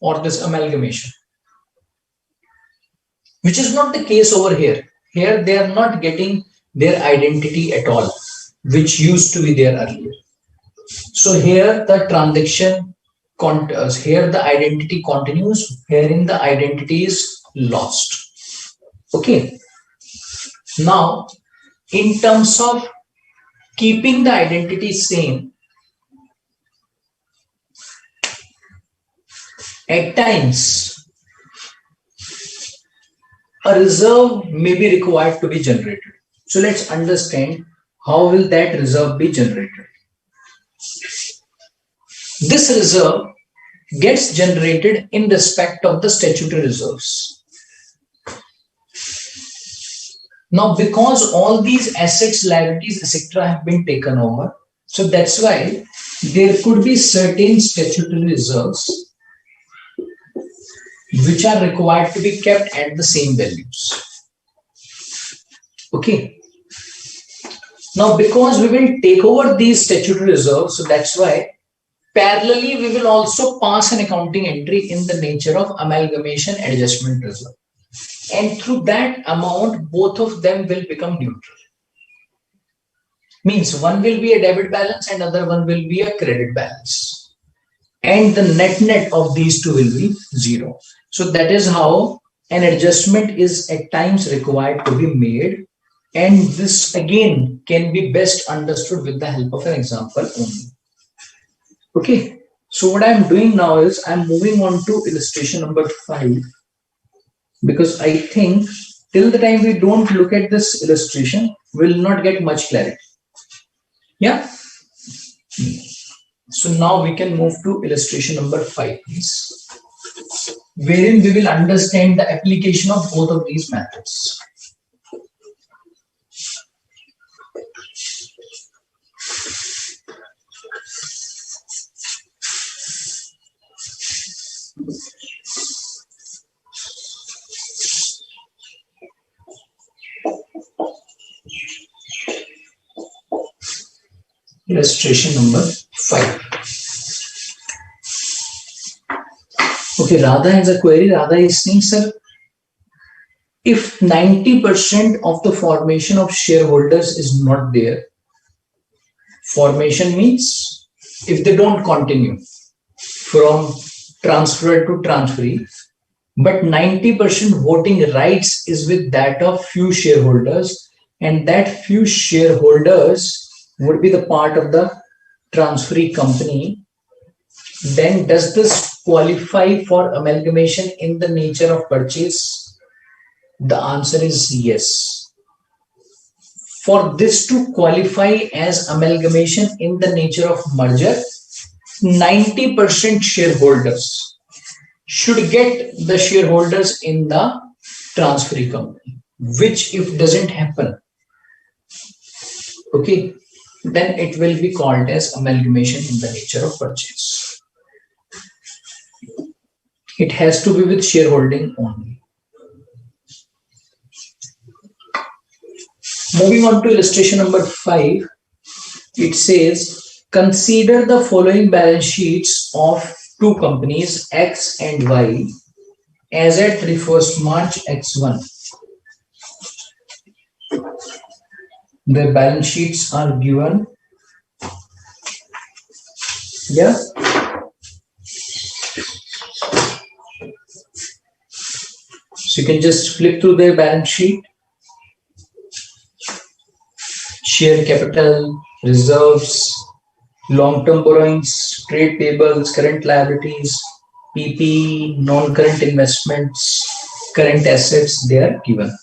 or this amalgamation, which is not the case over here. Here they are not getting their identity at all, which used to be there earlier. So here the transaction here the identity continues, wherein the identity is lost. Okay. Now, in terms of keeping the identity same, at times a reserve may be required to be generated. So let's understand how will that reserve be generated. This reserve gets generated in respect of the statutory reserves. Now, because all these assets, liabilities, etc. have been taken over, so that's why there could be certain statutory reserves which are required to be kept at the same values. Okay. Now, because we will take over these statutory reserves, so that's why parallelly we will also pass an accounting entry in the nature of amalgamation adjustment reserve. And through that amount, both of them will become neutral. Means one will be a debit balance and other one will be a credit balance. And the net of these two will be zero. So that is how an adjustment is at times required to be made. And this again can be best understood with the help of an example only. Okay. So what I am doing now is I am moving on to illustration number 5. Because I think till the time we don't look at this illustration, we will not get much clarity. Yeah. So now we can move to illustration number 5, please, wherein we will understand the application of both of these methods. Illustration number 5. Okay, Radha has a query. Radha is saying, sir, if 90% of the formation of shareholders is not there, formation means if they don't continue from transfer to transferee, but 90% voting rights is with that of few shareholders, and that few shareholders would be the part of the transferee company, then does this qualify for amalgamation in the nature of purchase? The answer is yes. For this to qualify as amalgamation in the nature of merger, 90% shareholders should get the shareholders in the transferee company, which if doesn't happen, okay, then it will be called as amalgamation in the nature of purchase. It has to be with shareholding only. Moving on to illustration number 5, it says, consider the following balance sheets of two companies X and Y as at 31st March X1. The balance sheets are given. Yeah. So you can just flip through their balance sheet. Share capital, reserves, long-term borrowings, trade payables, current liabilities, PP, non-current investments, current assets, they are given.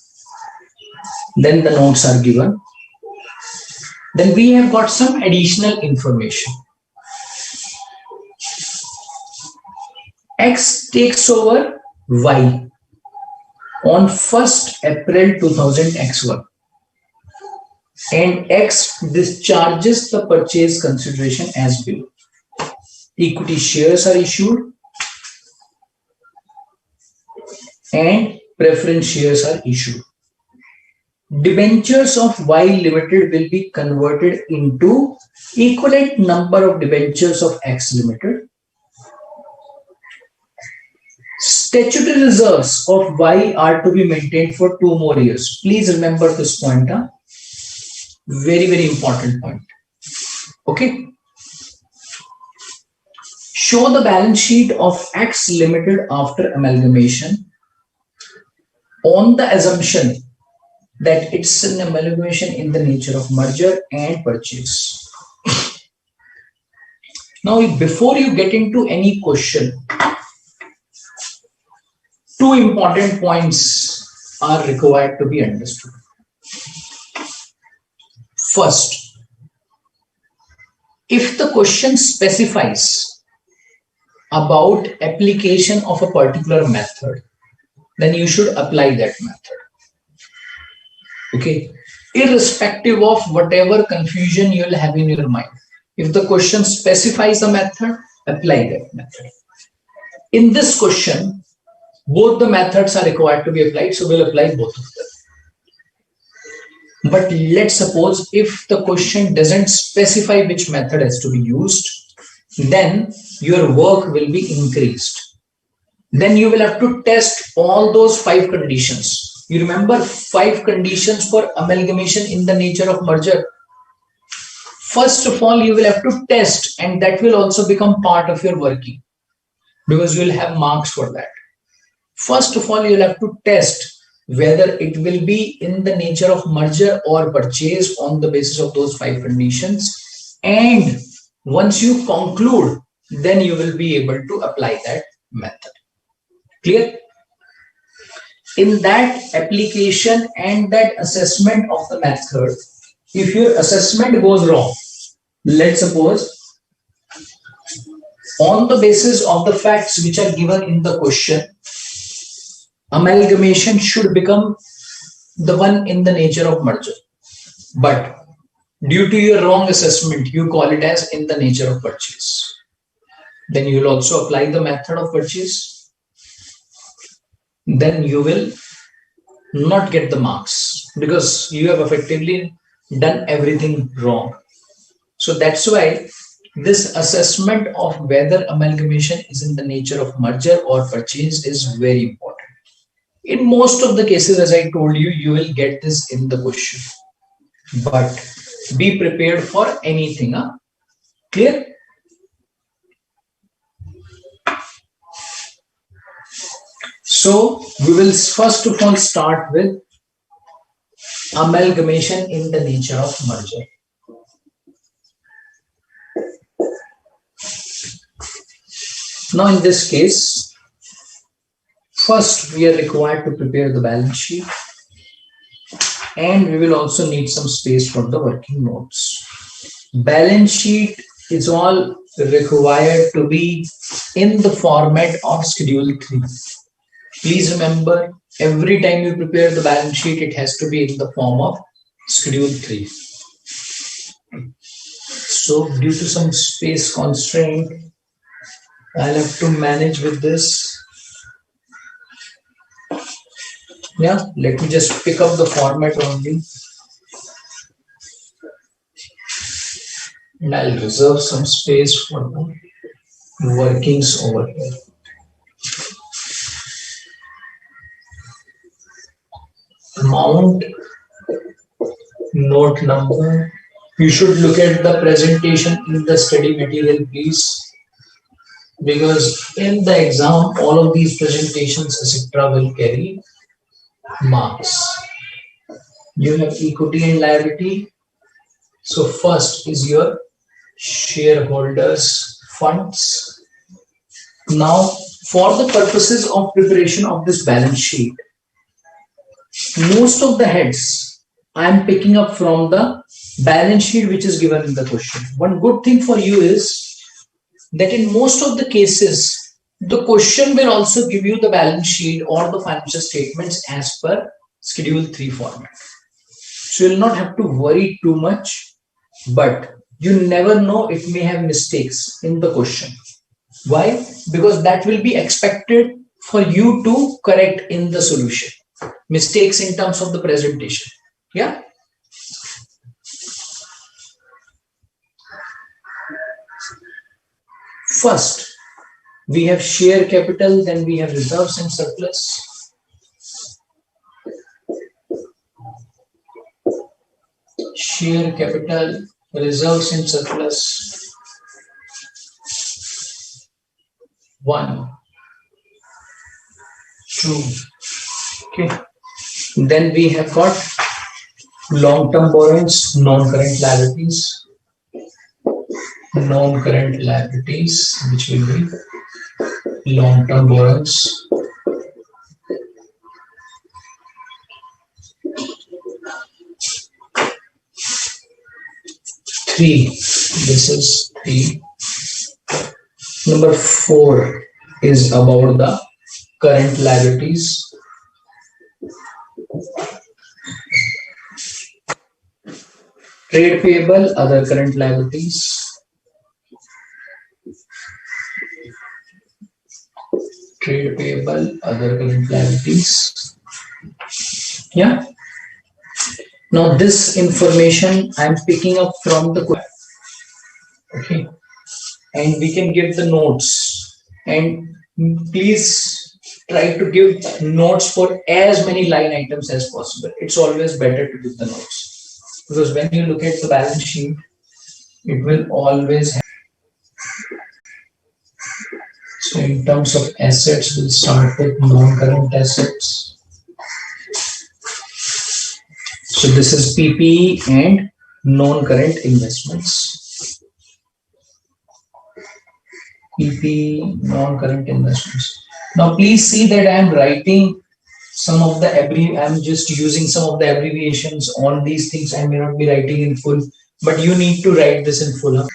Then the notes are given. Then we have got some additional information. X takes over Y on 1st April 2000 X1. And X discharges the purchase consideration as below. Equity shares are issued and preference shares are issued. Debentures of Y Limited will be converted into equivalent number of debentures of X Limited. Statutory reserves of Y are to be maintained for 2 more years. Please remember this point. Very, very important point. Okay. Show the balance sheet of X Limited after amalgamation on the assumption that it's an amalgamation in the nature of merger and purchase. Now, before you get into any question, 2 important points are required to be understood. First, if the question specifies about application of a particular method, then you should apply that method. Okay, irrespective of whatever confusion you will have in your mind. If the question specifies a method, apply that method. In this question, both the methods are required to be applied, so we'll apply both of them. But let's suppose if the question doesn't specify which method has to be used, then your work will be increased. Then you will have to test all those 5 conditions. You remember 5 conditions for amalgamation in the nature of merger. First of all, you will have to test, and that will also become part of your working because you will have marks for that. First of all, you will have to test whether it will be in the nature of merger or purchase on the basis of those 5 conditions. And once you conclude, then you will be able to apply that method. Clear? In that application and that assessment of the method, if your assessment goes wrong, let's suppose on the basis of the facts which are given in the question, amalgamation should become the one in the nature of merger. But due to your wrong assessment, you call it as in the nature of purchase. Then you will also apply the method of purchase. Then you will not get the marks because you have effectively done everything wrong. So that's why this assessment of whether amalgamation is in the nature of merger or purchase is very important. In most of the cases, as I told you, you will get this in the question. But be prepared for anything. Clear? So we will first of all start with amalgamation in the nature of merger. Now in this case, first we are required to prepare the balance sheet, and we will also need some space for the working notes. Balance sheet is all required to be in the format of Schedule 3. Please remember, every time you prepare the balance sheet, it has to be in the form of Schedule 3. So due to some space constraint, I'll have to manage with this. Yeah, let me just pick up the format only. And I'll reserve some space for the workings over here. Amount, note number. You should look at the presentation in the study material, please. Because in the exam, all of these presentations, etc., will carry marks. You have equity and liability. So first is your shareholders funds. Now, for the purposes of preparation of this balance sheet, most of the heads I am picking up from the balance sheet which is given in the question. One good thing for you is that in most of the cases, the question will also give you the balance sheet or the financial statements as per Schedule 3 format. So you will not have to worry too much, but you never know, it may have mistakes in the question. Why? Because that will be expected for you to correct in the solution. Mistakes in terms of the presentation. Yeah. First, we have share capital, then we have reserves and surplus. Share capital, reserves and surplus. 1, 2. Okay. Then we have got long-term borrowings, non-current liabilities. Non-current liabilities, which will be long-term borrowings. Three. This is 3. Number 4 is about the current liabilities. Trade payable, other current liabilities. Trade payable, other current liabilities. Yeah. Now this information I'm picking up from the question. Okay. And we can give the notes. And please try to give notes for as many line items as possible. It's always better to give the notes. Because when you look at the balance sheet, it will always have. So in terms of assets, we'll start with non-current assets. So this is PPE and non-current investments. PPE, non-current investments. Now please see that I am writing some of the I'm just using some of the abbreviations on these things. I may not be writing in full, but you need to write this in full.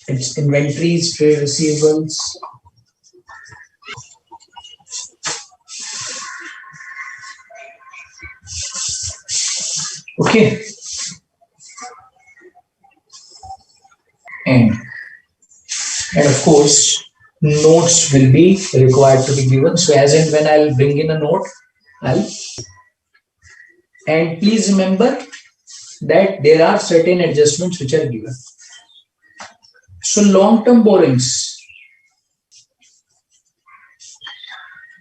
It's inventories, trade receivables. Okay. And of course, notes will be required to be given. So as and when I'll bring in a note, and please remember that there are certain adjustments which are given. So long-term borrowings.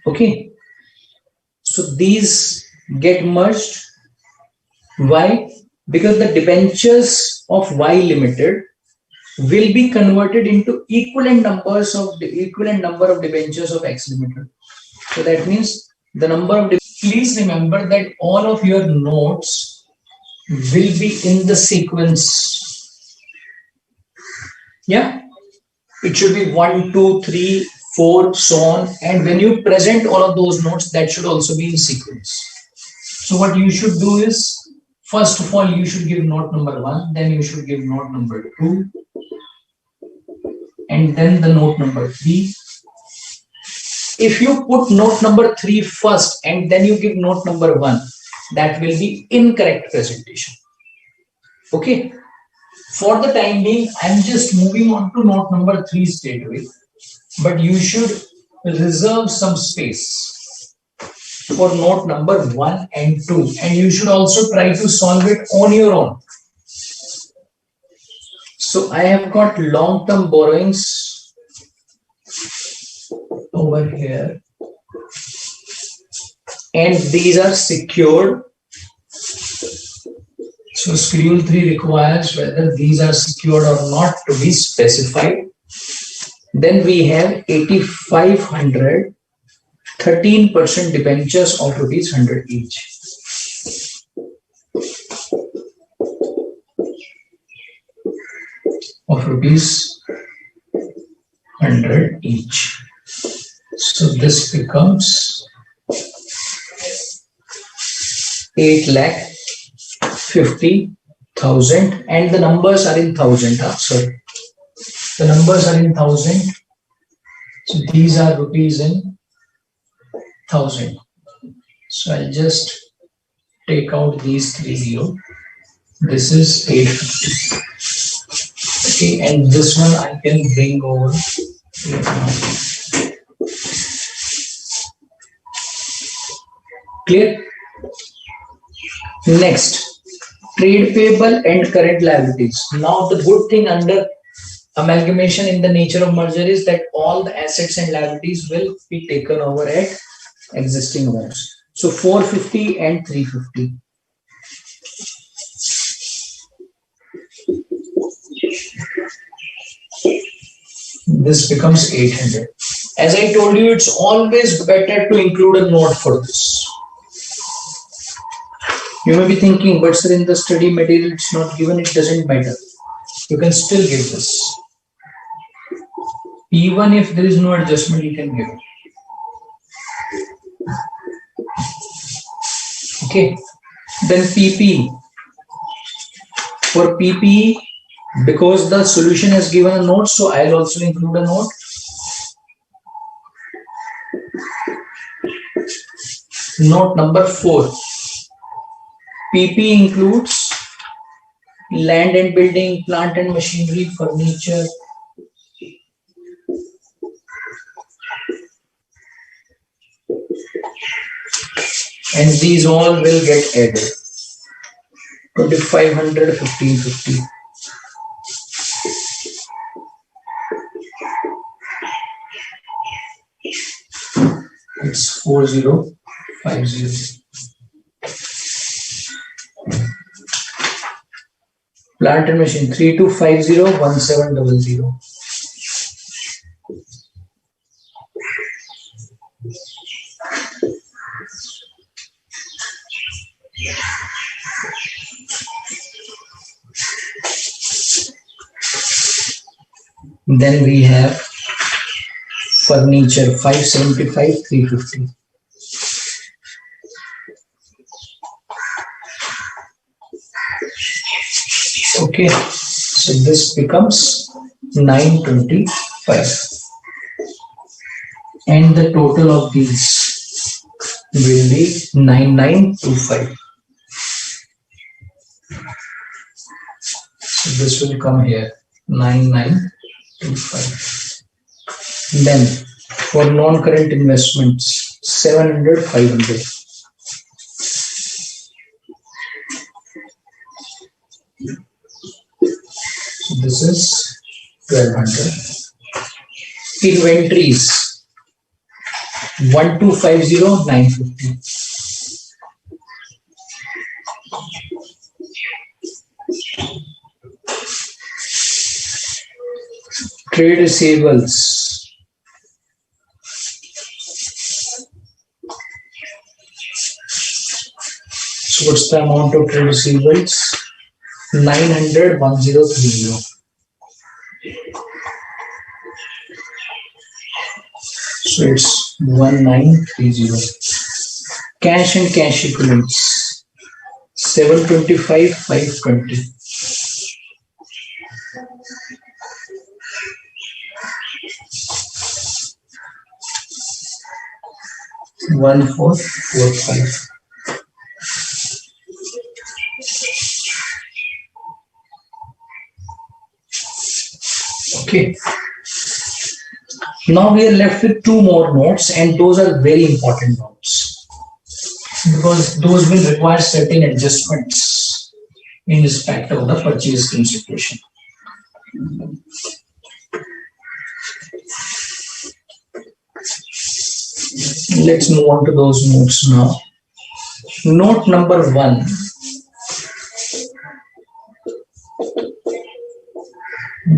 Okay. So these get merged. Why? Because the debentures of Y Limited will be converted into equivalent number of debentures of X Limited. So that means the number of, please remember that all of your notes will be in the sequence. Yeah, it should be 1, 2, 3, 4, so on. And when you present all of those notes, that should also be in sequence. So what you should do is, first of all, you should give note number 1, then you should give note number 2, and then the note number 3. If you put note number 3 first and then you give note number 1, that will be incorrect presentation. Okay. For the time being, I'm just moving on to note number 3 straight away. But you should reserve some space for note number 1 and 2. And you should also try to solve it on your own. So I have got long-term borrowings over here. And these are secured. So Schedule 3 requires whether these are secured or not to be specified. Then we have 8,500, 13% debentures of rupees 100 each. Of rupees 100 each. So this becomes 8,50,000, and the numbers are in thousand. Sorry, the numbers are in thousand. So these are rupees in thousand. So I'll just take out these 30. This is 850. Okay, and this one I can bring over here now. Clear? Next, trade payable and current liabilities. Now the good thing under amalgamation in the nature of merger is that all the assets and liabilities will be taken over at existing amounts. So 450 and 350. This becomes 800. As I told you, it's always better to include a note for this. You may be thinking, but sir, in the study material it's not given, it doesn't matter. You can still give this. Even if there is no adjustment, you can give it. Okay. Then PP. For PP, because the solution has given a note, so I'll also include a note. Note number 4. PP includes land and building, plant and machinery, furniture. And these all will get added. 2,500, 1,550. It's 4,050. Plant and machine 3,250, 1,700. Then we have furniture 575, 350. Okay, so this becomes 925, and the total of these will be 9925. So this will come here 9925. Then for non-current investments 700, 500. This is 1,200. Inventories 1,250, 950. Trade receivables. So what's the amount of trade receivables? 900,1030. So it's 1930. Cash and cash equivalents 725,520. One four four five. Okay. Now we are left with two more notes, and those are very important notes because those will require certain adjustments in respect of the purchase consideration. Let's move on to those notes now. Note number 1.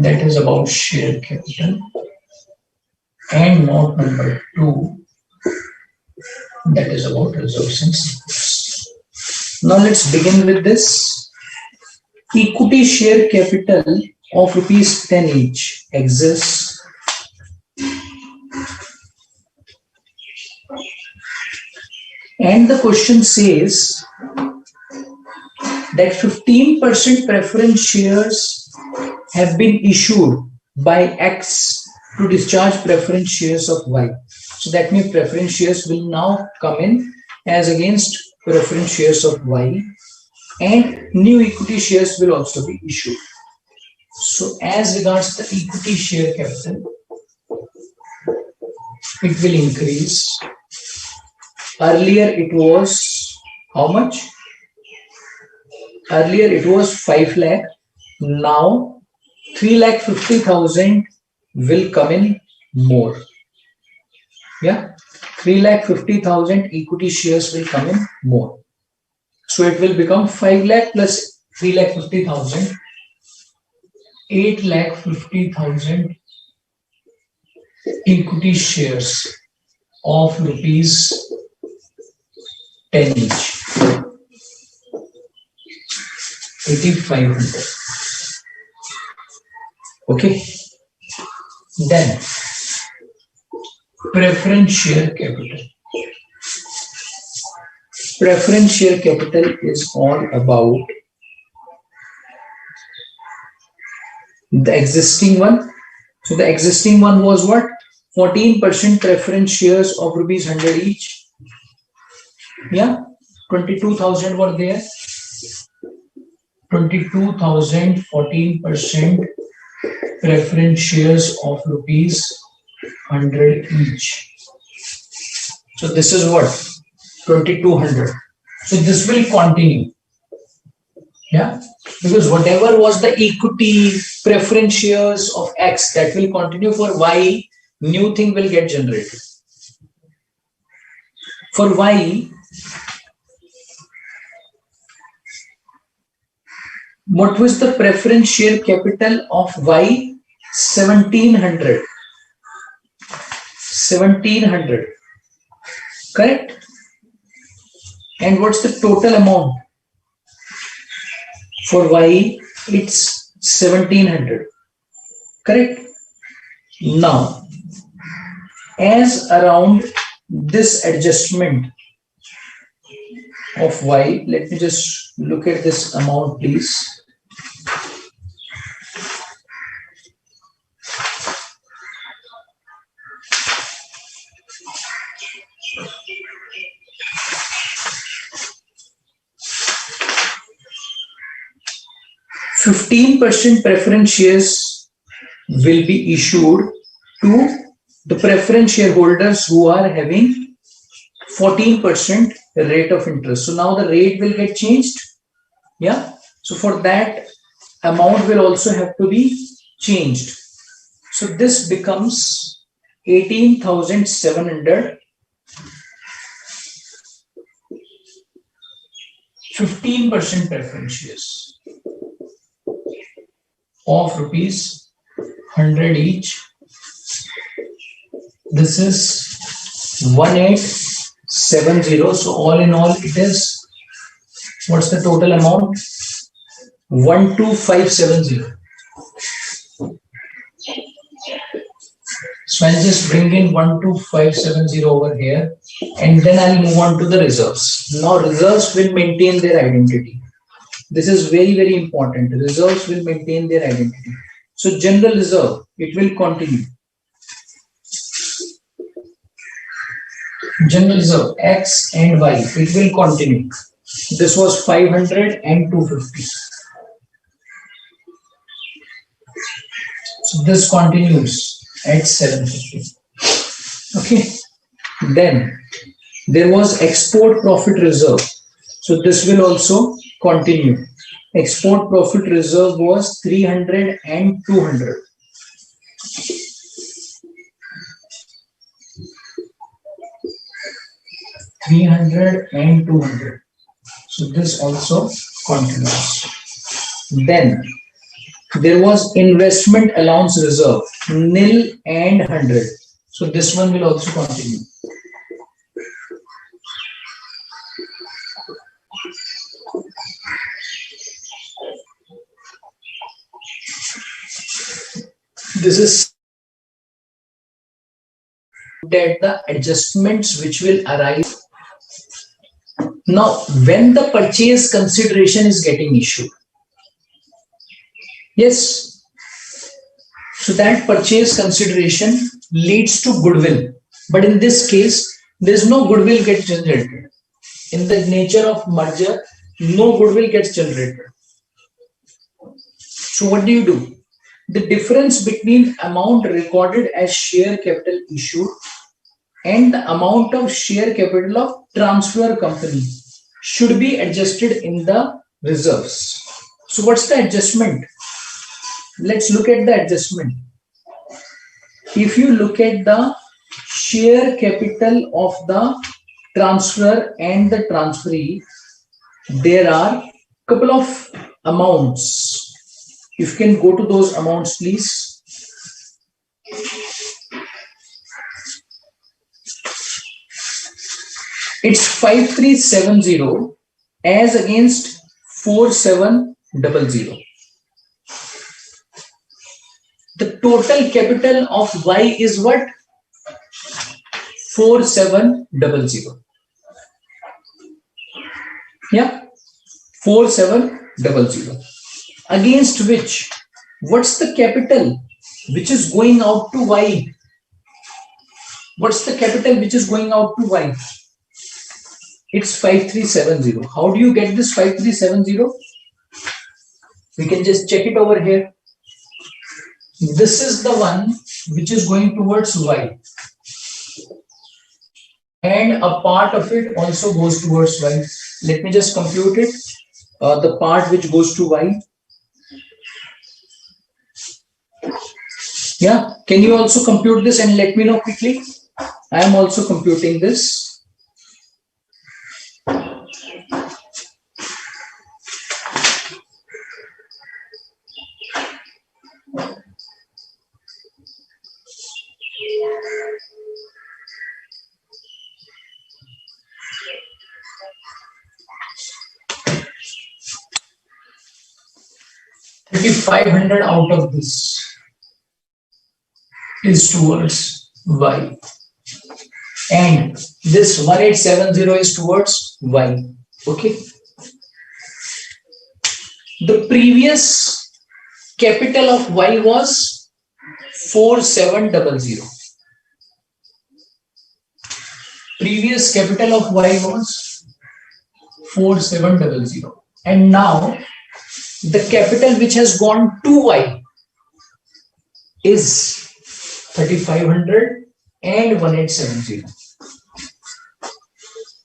That is about share capital. And note number 2. That is about reserves and surplus. Now let's begin with this. Equity share capital of rupees 10 each exists. And the question says that 15% preference shares have been issued by X to discharge preference shares of Y. So that means preference shares will now come in as against preference shares of Y, and new equity shares will also be issued. So as regards the equity share capital, it will increase. Earlier it was how much? Earlier it was 5 lakh. Now 3,50,000 will come in more. Yeah, 3,50,000 equity shares will come in more. So it will become 5 lakh plus 3,50,000, 8,50,000 equity shares of rupees 10 each. 8,500. Okay. Then preference share capital. Preference share capital is all about the existing one. So the existing one was what? 14% preference shares of rupees 100 each. Yeah, 22,000 were there. 22,000, 14% preference shares of rupees 100 each. So this is what? 2,200. So this will continue. Yeah, because whatever was the equity preference shares of X, that will continue. For Y, new thing will get generated. For Y, what was the preference share capital of Y? 1,700. 1,700. Correct? And what's the total amount? For Y, it's 1,700. Correct? Now, as around this adjustment of Y, let me just look at this amount, please. %15 preference shares will be issued to the preference shareholders who are having 14% rate of interest. So now the rate will get changed. Yeah. So for that, amount will also have to be changed. So this becomes 18,700. 15% preference shares of rupees 100 each. This is 1870. So all in all, it is, what's the total amount? 12570. So I'll just bring in 12570 over here, and then I'll move on to the reserves. Now reserves will maintain their identity. This is very, very important. Reserves will maintain their identity. So general reserve, it will continue. General reserve X and Y, it will continue. This was 500 and 250. So this continues at 750. Okay. Then there was export profit reserve. So this will also continue. Export profit reserve was 300 and 200. And 200. So this also continues. Then there was investment allowance reserve, nil and 100. So this one will also continue. This is that the adjustments which will arise. Now, when the purchase consideration is getting issued, yes, so that purchase consideration leads to goodwill. But in this case, there's no goodwill gets generated. In the nature of merger, no goodwill gets generated. So what do? The difference between amount recorded as share capital issued and the amount of share capital of transfer company should be adjusted in the reserves. So what's the adjustment? Let's look at the adjustment. If you look at the share capital of the transfer and the transferee, there are a couple of amounts. If you can go to those amounts, please. It's 5370 as against 4700. The total capital of Y is what? 4700. Yeah, 4700. Against which, what's the capital which is going out to Y? What's the capital which is going out to Y? It's 5370. How do you get this 5370? We can just check it over here. This is the one which is going towards Y. And a part of it also goes towards Y. Let me just compute it. The part which goes to Y. Yeah, can you also compute this and let me know quickly? I am also computing this. $3,500 out of this is towards Y, and this 1870 is towards Y. Okay. The previous capital of Y was 4700. Previous capital of Y was 4700, and now the capital which has gone to Y is 3500 and 1870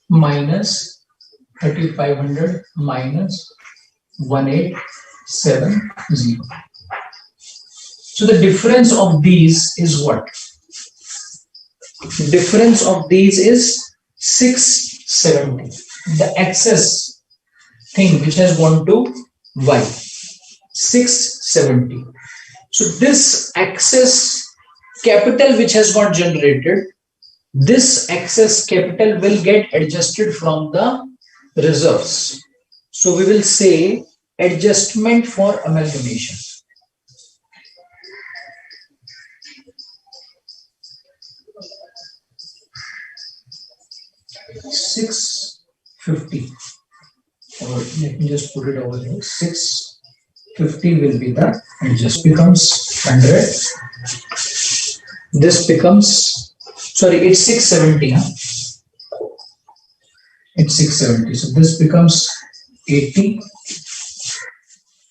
minus 3500 minus 1870. So the difference of these is what? Difference of these is 670. The excess thing which has gone to Y, 670. So this excess capital which has got generated, this excess capital will get adjusted from the reserves. So we will say adjustment for amalgamation. $650, or let me just put it over here. 650 will be the adjust, becomes 100. This becomes, sorry, it's 670. Huh? It's 670. So this becomes 80.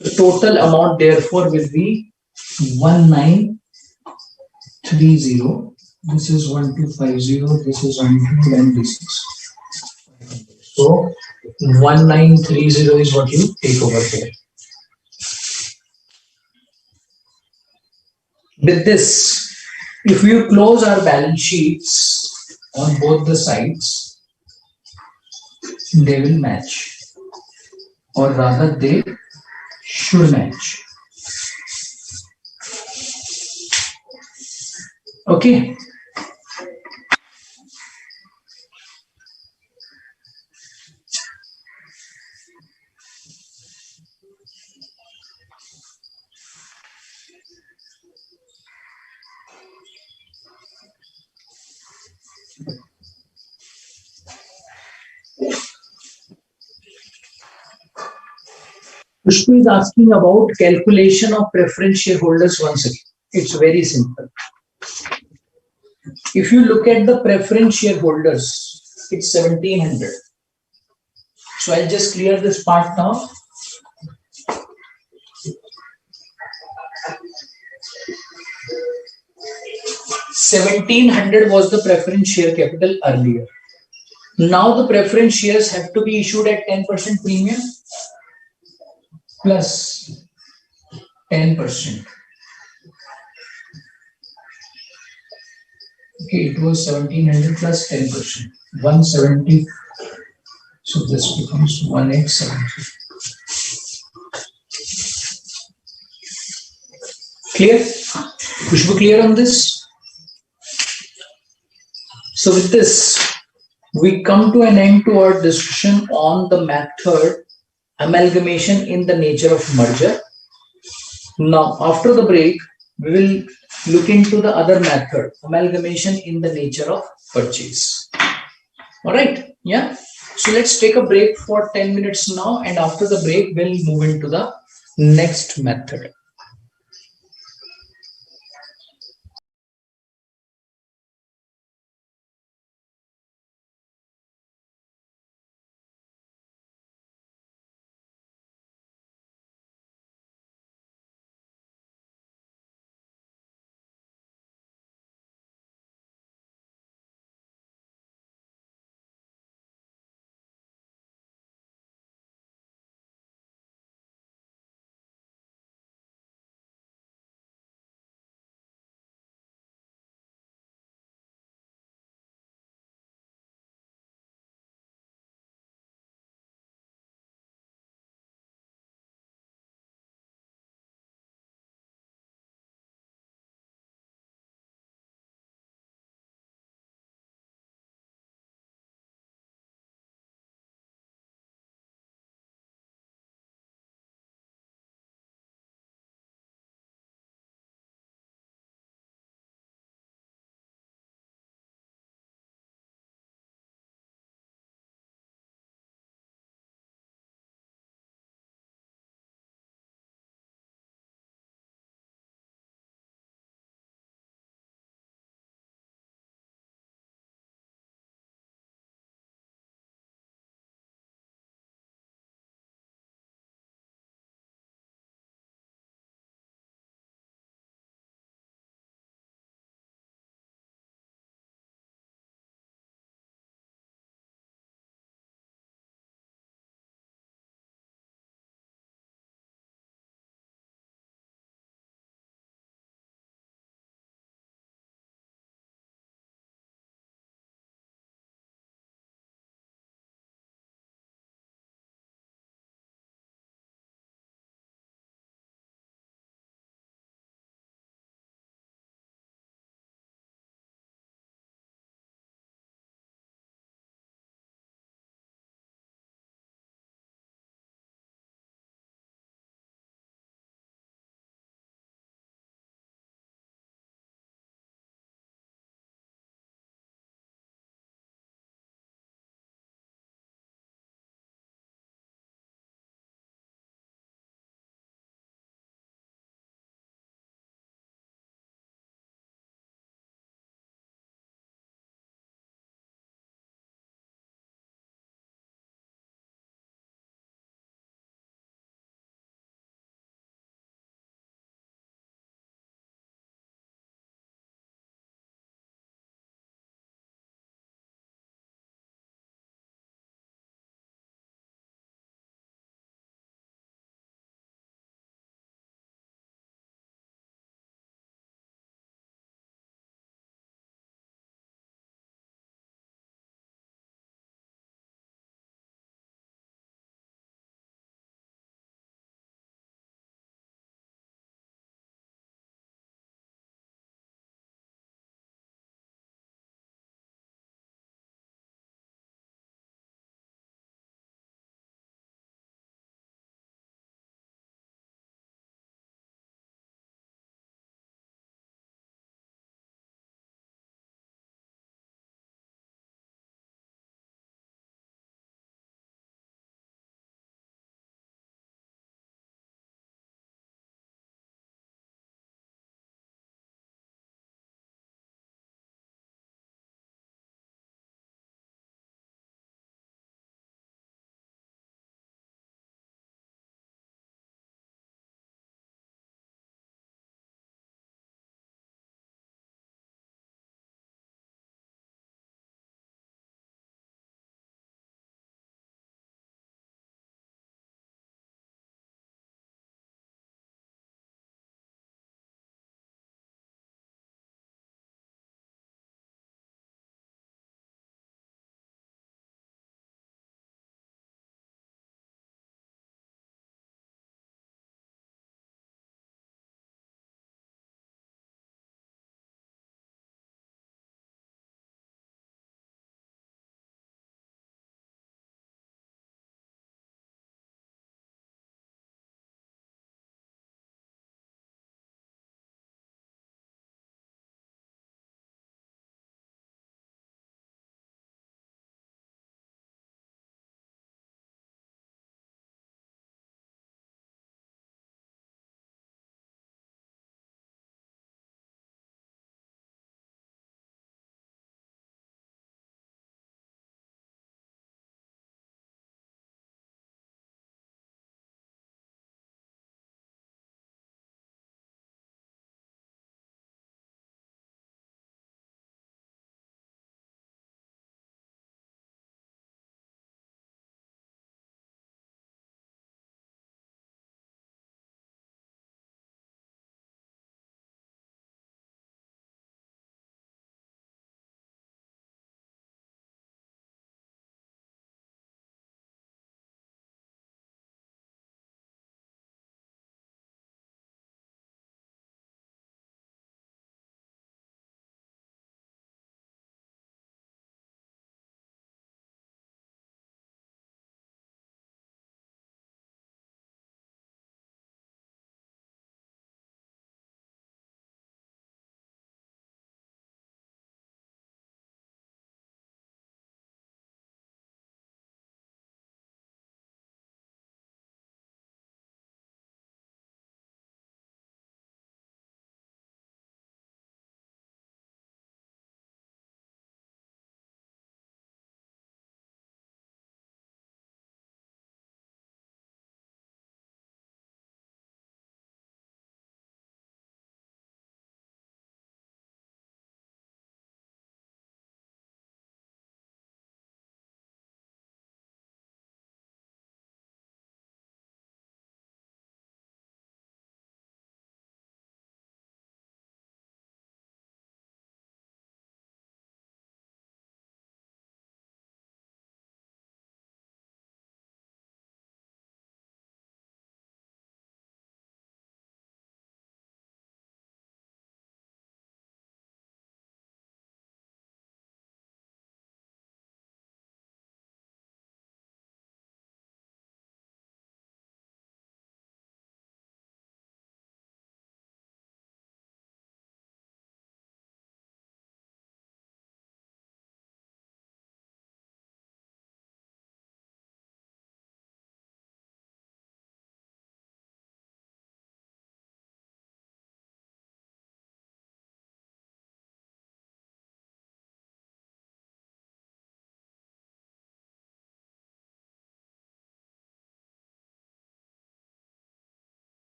The total amount therefore will be 1930. This is 1250. This is 100, and this is. So 1930 is what you take over here. With this, if you close our balance sheets on both the sides, they will match, or rather they should match. Okay. Pushpu is asking about calculation of preference shareholders once again. It's very simple. If you look at the preference shareholders, it's 1700. So I'll just clear this part now. 1700 was the preference share capital earlier. Now the preference shares have to be issued at 10% premium plus 10%. Okay, it was 1700 plus 10%, 170. So this becomes 1870. Clear? Kushbu, clear on this? So with this, we come to an end to our discussion on the method amalgamation in the nature of merger. Now, after the break, we will look into the other method, amalgamation in the nature of purchase. All right, yeah. So let's take a break for 10 minutes now, and after the break, we'll move into the next method.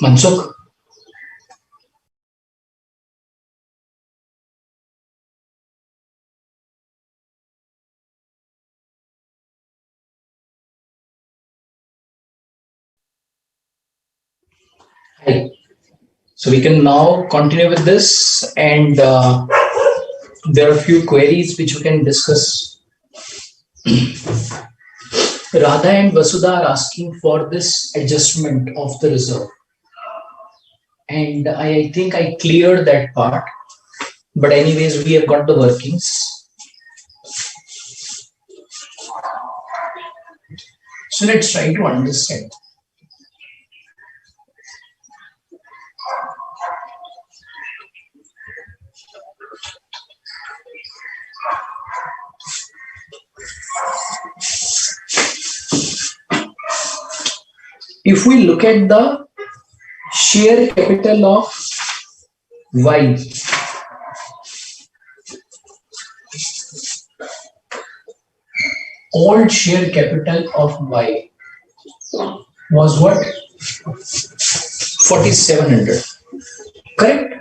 Mansukh? Hi. So we can now continue with this, and there are a few queries which we can discuss. Radha and Vasudha are asking for this adjustment of the reserve, and I think I cleared that part. But anyways, we have got the workings. So let's try to understand. If we look at the share capital of Y, old share capital of Y was what? 4,700, correct?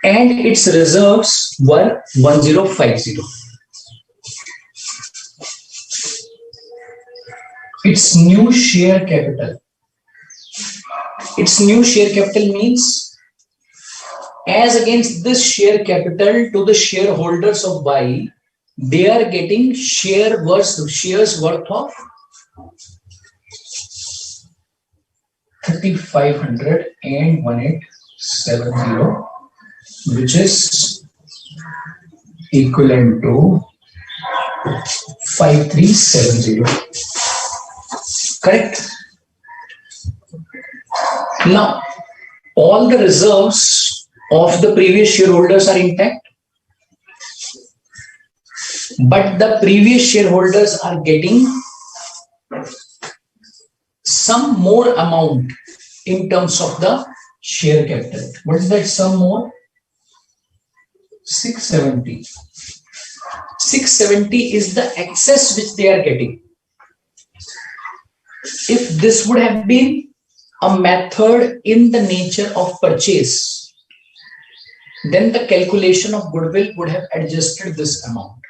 And its reserves were 1050. Its new share capital. Its new share capital means as against this share capital to the shareholders of Y, they are getting shares worth of 3,500 and 1870, which is equivalent to 5370. Correct? Now, all the reserves of the previous shareholders are intact, but the previous shareholders are getting some more amount in terms of the share capital. What is that some more? 670. 670 is the excess which they are getting. If this would have been a method in the nature of purchase, then the calculation of goodwill would have adjusted this amount.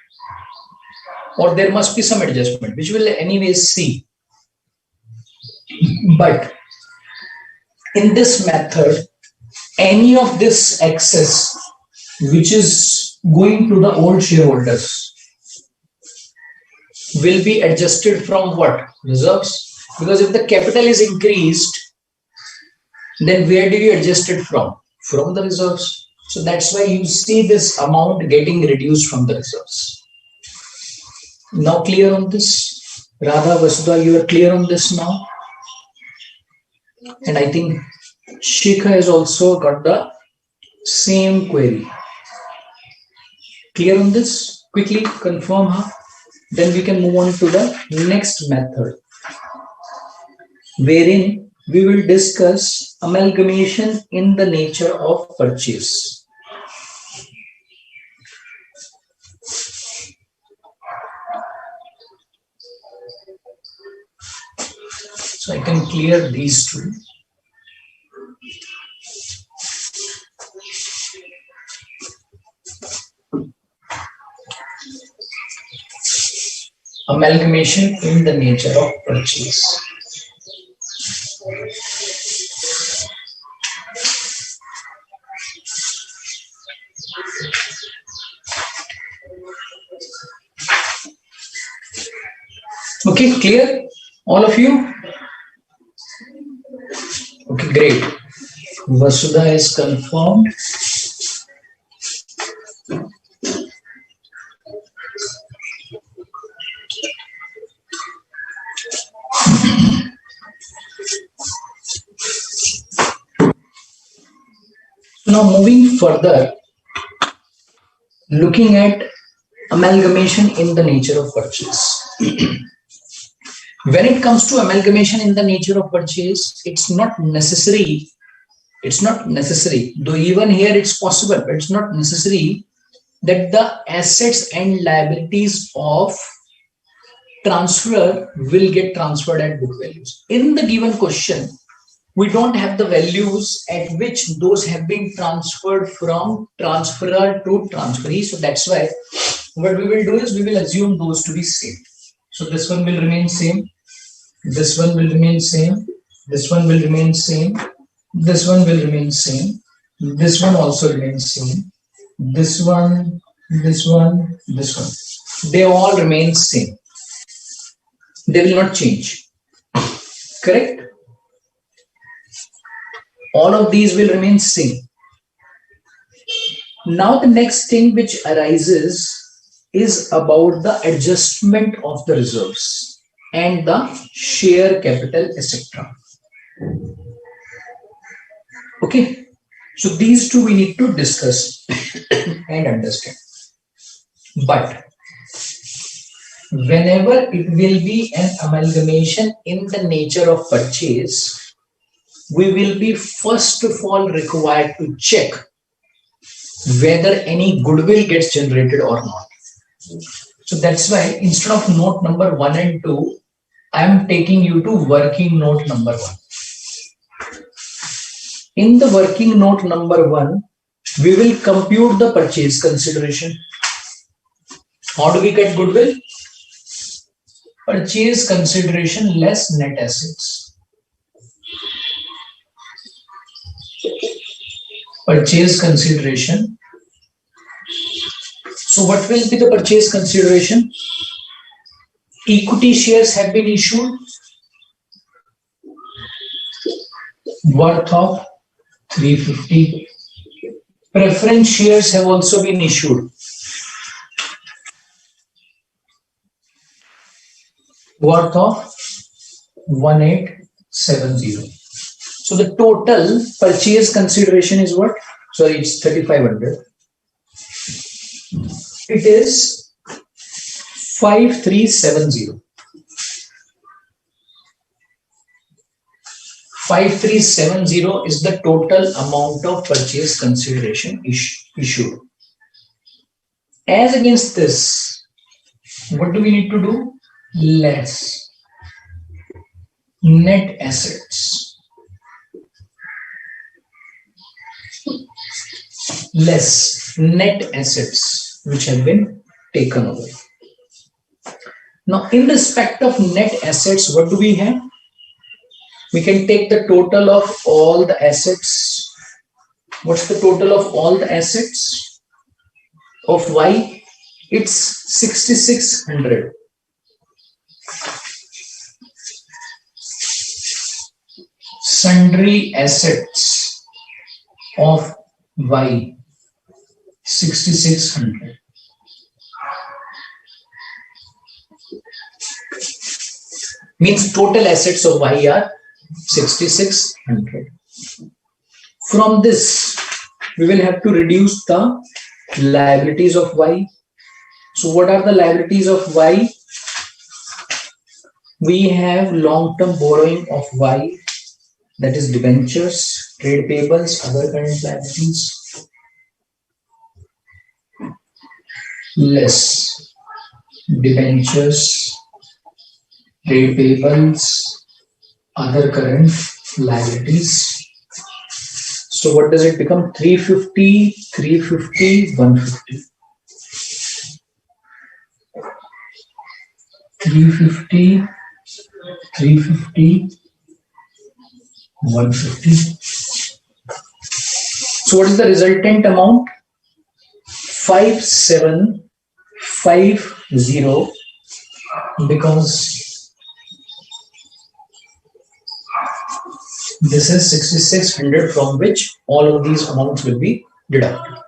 Or there must be some adjustment, which we'll anyways see. But in this method, any of this excess which is going to the old shareholders will be adjusted from what? Reserves. Because if the capital is increased, then where do you adjust it from? From the reserves. So that's why you see this amount getting reduced from the reserves. Now clear on this? Radha, Vasudha, you are clear on this now? And I think Shikha has also got the same query. Clear on this? Quickly confirm her. Then we can move on to the next method, wherein we will discuss amalgamation in the nature of purchase. So I can clear these two. Amalgamation in the nature of purchase. Okay, clear? All of you? Okay, great. Vasudha is confirmed. Now moving further, looking at amalgamation in the nature of purchase. When it comes to amalgamation in the nature of purchase, it's not necessary, though even here it's possible, but it's not necessary that the assets and liabilities of transferor will get transferred at book values. In the given question, we don't have the values at which those have been transferred from transferor to transferee. So that's why what we will do is we will assume those to be same. So this one will remain same. This one will remain same. This one will remain same. This one will remain same. This one also remains same. This one, this one, this one. They all remain same. They will not change. Correct? All of these will remain same. Now the next thing which arises is about the adjustment of the reserves and the share capital, etc. Okay, so these two we need to discuss and understand. But whenever it will be an amalgamation in the nature of purchase, we will be first of all required to check whether any goodwill gets generated or not. So that's why instead of note number 1 and 2, I am taking you to working note number 1. In the working note number 1, we will compute the purchase consideration. How do we get goodwill? Purchase consideration less net assets. Purchase consideration. So what will be the purchase consideration? Equity shares have been issued worth of 350. Preference shares have also been issued worth of 1870. So the total purchase consideration is what? Sorry, it's 3500. It is 5370. 5370 is the total amount of purchase consideration issued. As against this, what do we need to do? Less net assets. Less net assets which have been taken away. Now, in respect of net assets, what do we have? We can take the total of all the assets. What's the total of all the assets of Y? It's 6600. Sundry assets of Y, 6600. Means total assets of Y are 6600. From this, we will have to reduce the liabilities of Y. So what are the liabilities of Y? We have long-term borrowing of Y, that is debentures, trade payables, other current liabilities, less debentures, trade payables, other current liabilities. So what does it become? 350, 350, 150. 350, 350, 150. So what is the resultant amount? 5750, because this is 6600 from which all of these amounts will be deducted.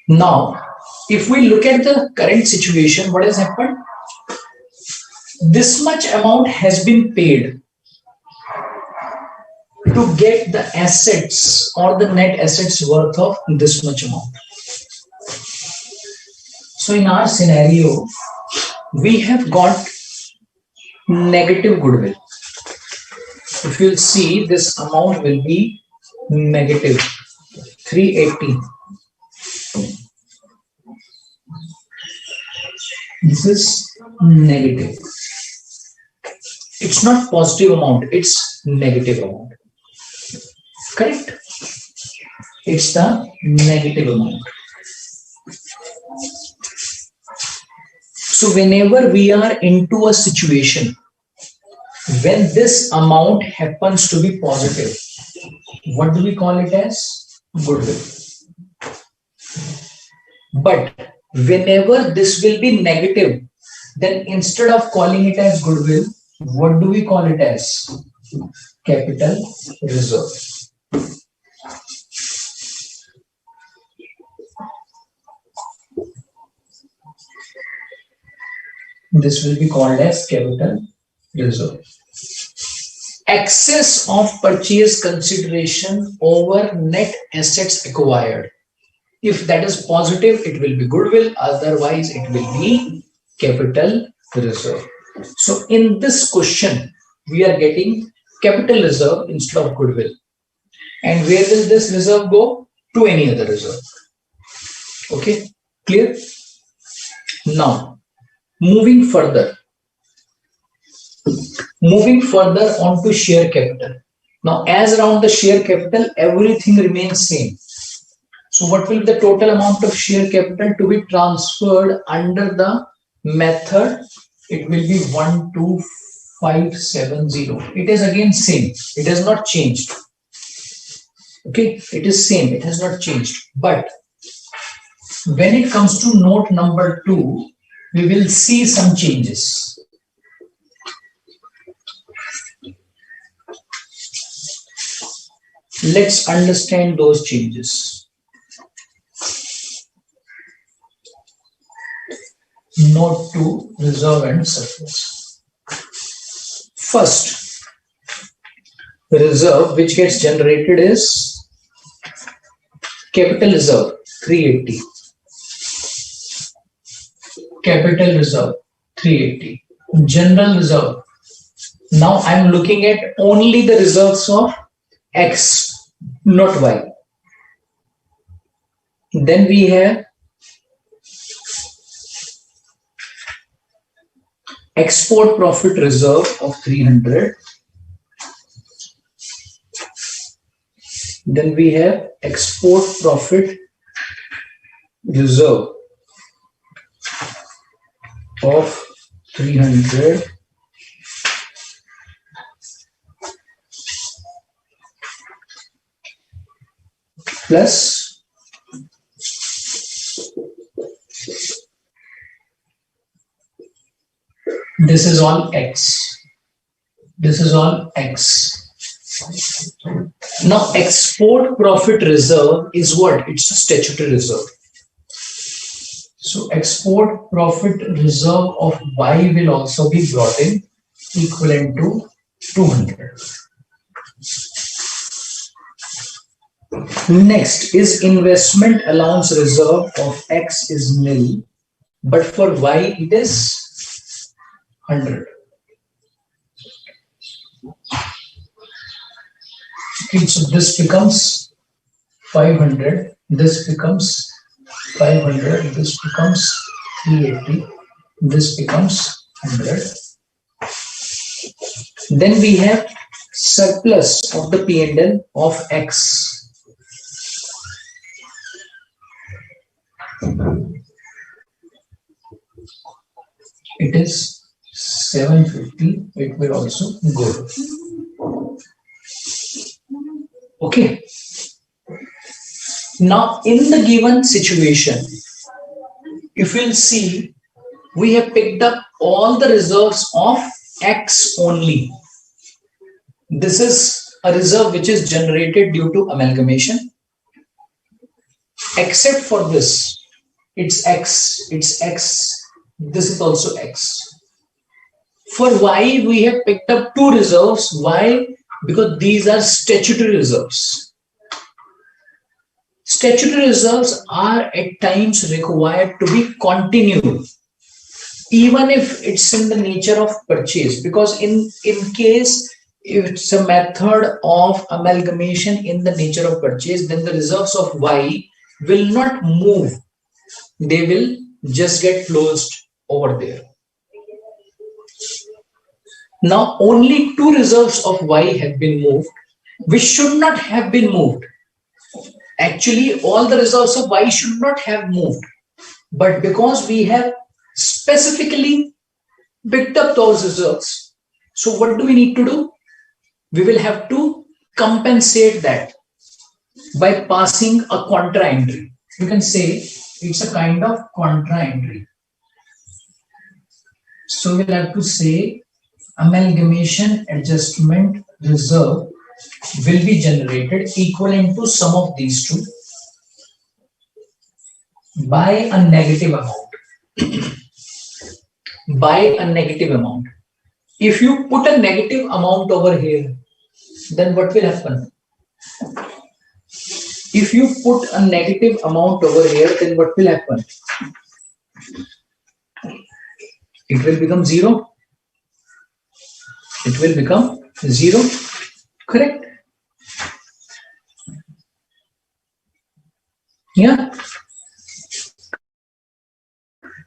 Now, if we look at the current situation, what has happened? This much amount has been paid to get the assets or the net assets worth of this much amount. So in our scenario, we have got negative goodwill. If you'll see, this amount will be negative 380. This is negative. It's not positive amount, it's negative amount. Correct? It's the negative amount. So whenever we are into a situation when this amount happens to be positive, what do we call it as? Goodwill. But whenever this will be negative, then instead of calling it as goodwill, what do we call it as? Capital reserve. This will be called as capital reserve. Excess of purchase consideration over net assets acquired. If that is positive, it will be goodwill. Otherwise, it will be capital reserve. So in this question, we are getting capital reserve instead of goodwill. And where will this reserve go? To any other reserve. Okay, clear? Now, moving further onto share capital. Now, as around the share capital, everything remains same. So what will be the total amount of share capital to be transferred under the method? It will be 12570. It is again same. It has not changed. Okay, it is same. It has not changed. But when it comes to note number 2, we will see some changes. Let's understand those changes. Note 2, reserve and surplus. First, the reserve which gets generated is capital reserve 380. Capital reserve 380. General reserve. Now I am looking at only the reserves of X, not Y. Then we have export profit reserve of 300. Then we have export profit reserve of 300 plus this is all X. This is all X. Now, export profit reserve is what? It's a statutory reserve. So, export profit reserve of Y will also be brought in, equivalent to 200. Next is investment allowance reserve of X is nil, but for Y it is 100. Okay, so this becomes 500, this becomes 500, this becomes 380, this becomes 100. Then we have surplus of the P&L of X. It is 750. It will also go. Okay. Now, in the given situation, if you'll see, we have picked up all the reserves of X only. This is a reserve which is generated due to amalgamation. Except for this, it's X, it's X, this is also X. For Y, we have picked up two reserves. Why? Because these are statutory reserves. Statutory reserves are at times required to be continued, even if it's in the nature of purchase, because in case if it's a method of amalgamation in the nature of purchase, then the reserves of Y will not move. They will just get closed over there. Now only two reserves of Y have been moved, which should not have been moved. Actually, all the reserves of Y should not have moved. But because we have specifically picked up those reserves, so what do we need to do? We will have to compensate that by passing a contra entry. You can say it's a kind of contra entry. So we'll have to say amalgamation adjustment reserve will be generated equivalent to sum of these two by a negative amount. By a negative amount. If you put a negative amount over here, then what will happen? If you put a negative amount over here, then what will happen? It will become 0. It will become 0. Correct? Yeah.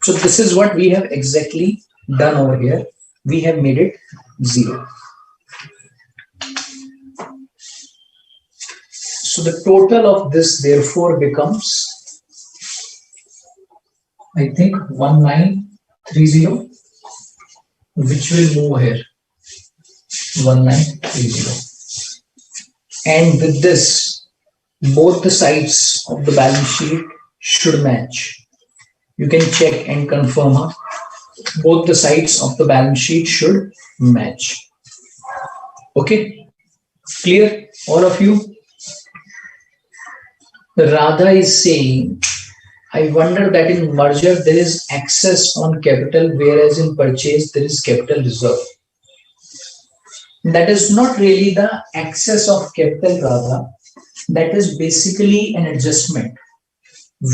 So this is what we have exactly done over here. We have made it 0. So the total of this therefore becomes, I think, 1930, which will move here. 1930. And with this, both the sides of the balance sheet should match. You can check and confirm. Both the sides of the balance sheet should match. Okay, clear, all of you? Radha is saying, I wonder that in merger there is excess on capital, whereas in purchase there is capital reserve. That is not really the excess of capital, Radha. That is basically an adjustment,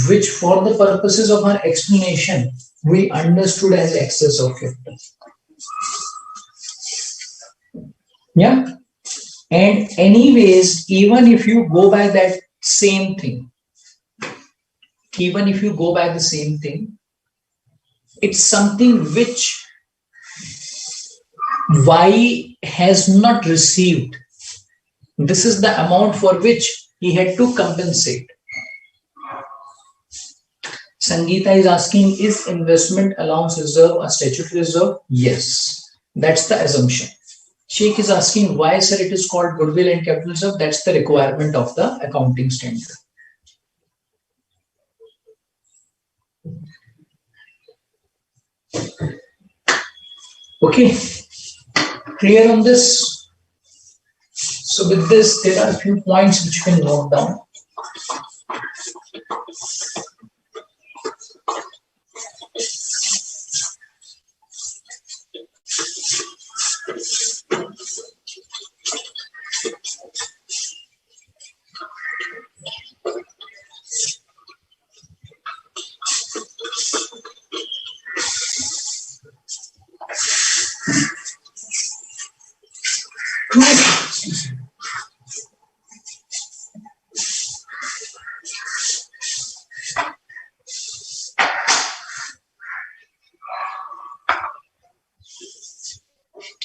which for the purposes of our explanation, we understood as excess of capital. Yeah. And anyways, even if you go by that same thing, it's something which Y has not received. This is the amount for which he had to compensate. Sangeeta is asking, is investment allowance reserve a statutory reserve? Yes, that's the assumption. Sheikh is asking, why, sir, it is called goodwill and capital reserve? That's the requirement of the accounting standard. Okay, clear on this? So with this, there are a few points which you can note down.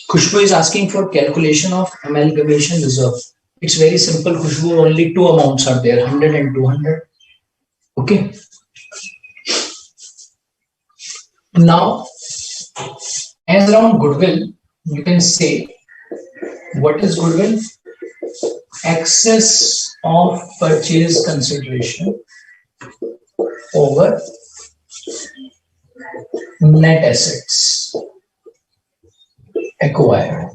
Khushbu is asking for calculation of amalgamation reserve. It's very simple, Khushbu. Only two amounts are there, 100 and 200. Okay. Now, as around goodwill, you can say, what is goodwill? Excess of purchase consideration over net assets acquired.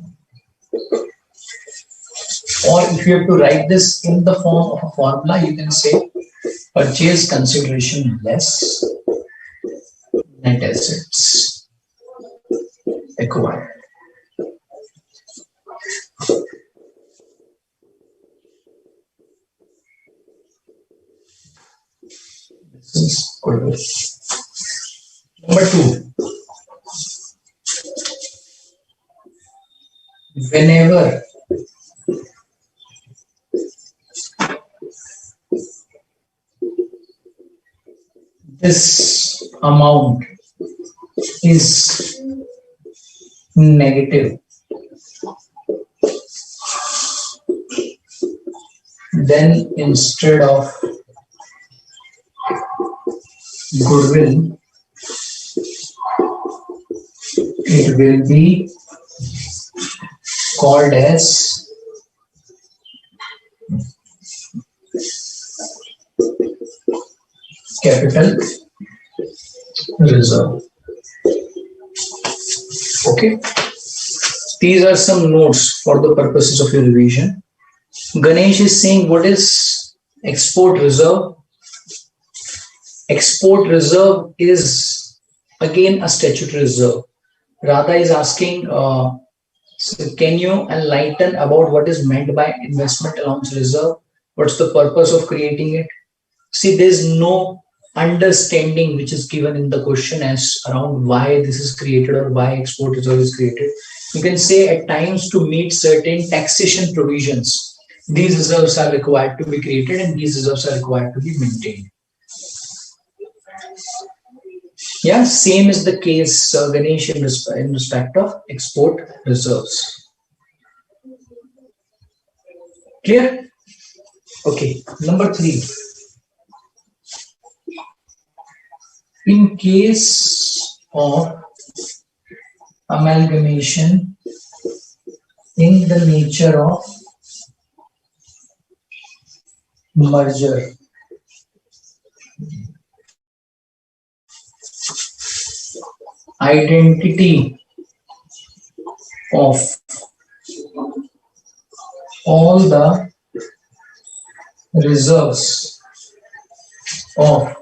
Or if you have to write this in the form of a formula, you can say purchase consideration less net assets acquired. This is goodwill. Number 2. Whenever this amount is negative, then instead of goodwill, it will be called as capital reserve. Okay, these are some notes for the purposes of your revision. Ganesh is saying, what is export reserve? Export reserve is again a statutory reserve. Radha is asking, so can you enlighten about what is meant by investment allowance reserve? What's the purpose of creating it? See, there's no understanding which is given in the question as around why this is created or why export reserve is created. You can say at times to meet certain taxation provisions, these reserves are required to be created and these reserves are required to be maintained. Yeah, same is the case, Ganesh, in respect of export reserves. Clear? Okay, number 3. In case of amalgamation in the nature of merger, identity of all the reserves of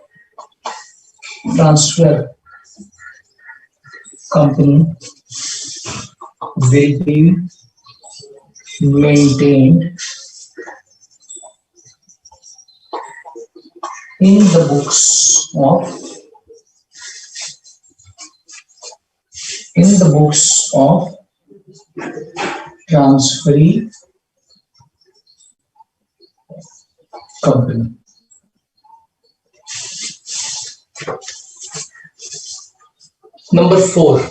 transfer company will be maintained in the books of transferee company. Number 4.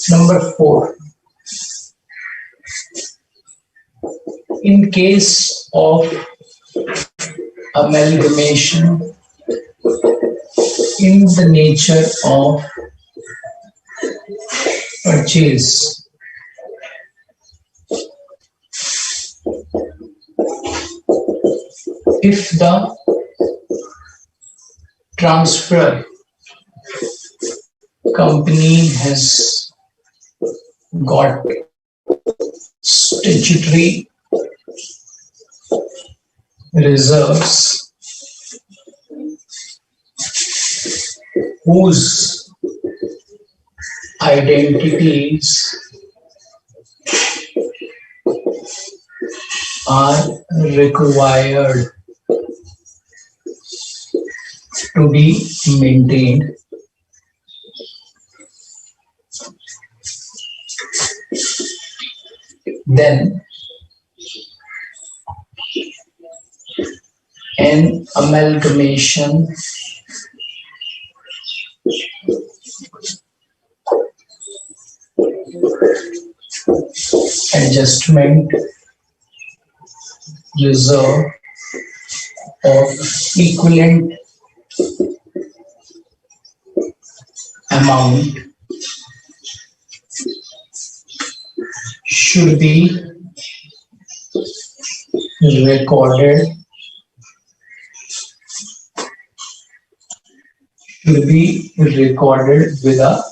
Number 4. In case of amalgamation in the nature of purchase, if the transfer company has got statutory reserves whose identities are required to be maintained, then an amalgamation adjustment reserve of equivalent amount should be recorded with a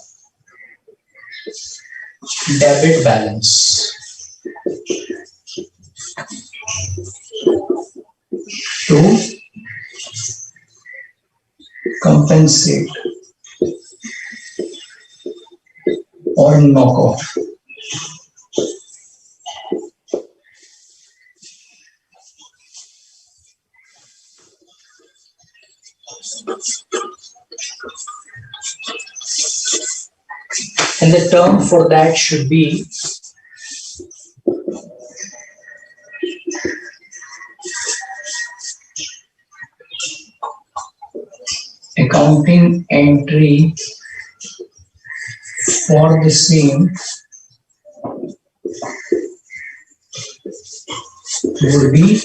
debit balance to compensate or knock off and the term for that should be accounting entry for the same would be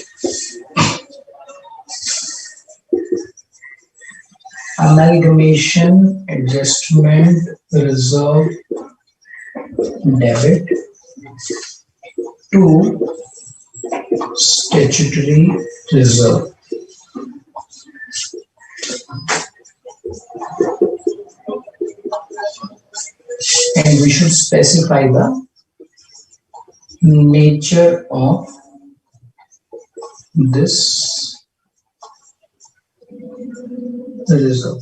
amalgamation adjustment reserve debit to statutory reserve. And we should specify the nature of this reserve.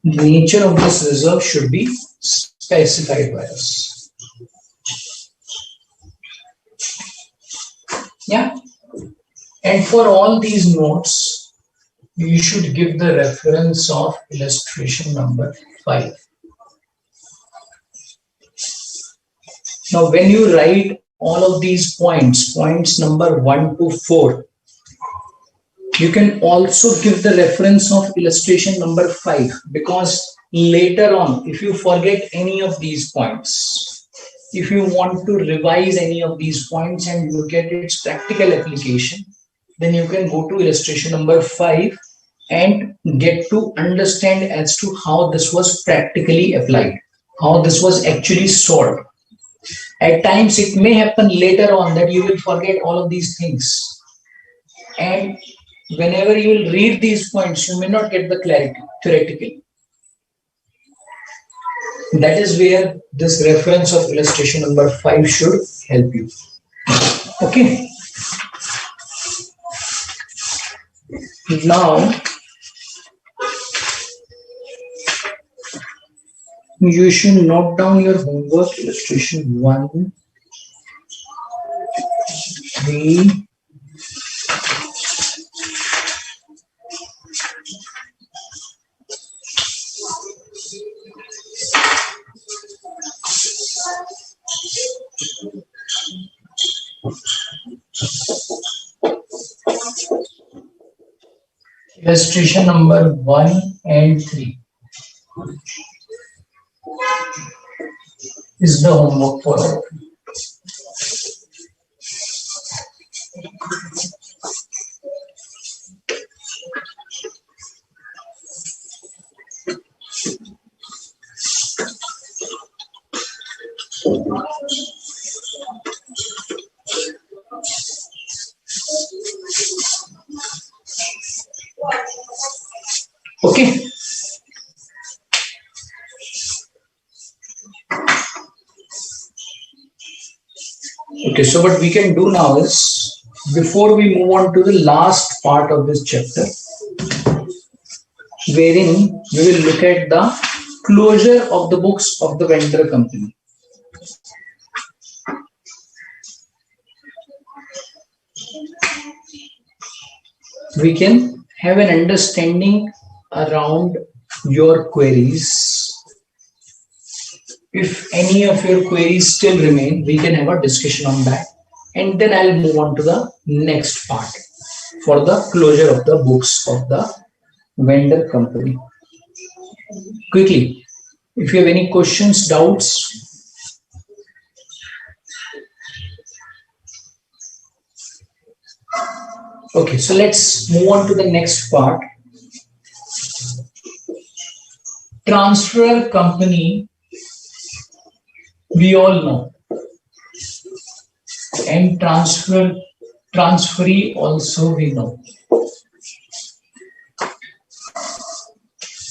The nature of this reserve should be specified by us. Yeah. And for all these notes, you should give the reference of illustration number 5. Now, when you write all of these points number 1 to 4, you can also give the reference of illustration number 5, because later on, if you forget any of these points, if you want to revise any of these points and look at its practical application, then you can go to illustration number 5 and get to understand as to how this was practically applied, how this was actually solved. At times, it may happen later on that you will forget all of these things. And whenever you will read these points, you may not get the clarity theoretically. That is where this reference of illustration number 5 should help you. Okay. Now, you should note down your homework. Illustration 1, 3, illustration number 1 and 3 is the homework for all of you. Okay. Okay, so what we can do now is, before we move on to the last part of this chapter, wherein we will look at the closure of the books of the vendor company. We can have an understanding around your queries. If any of your queries still remain, we can have a discussion on that. And then I'll move on to the next part for the closure of the books of the vendor company. Quickly, if you have any questions, doubts. Okay, so let's move on to the next part. Transfer company, we all know, and transferee also we know.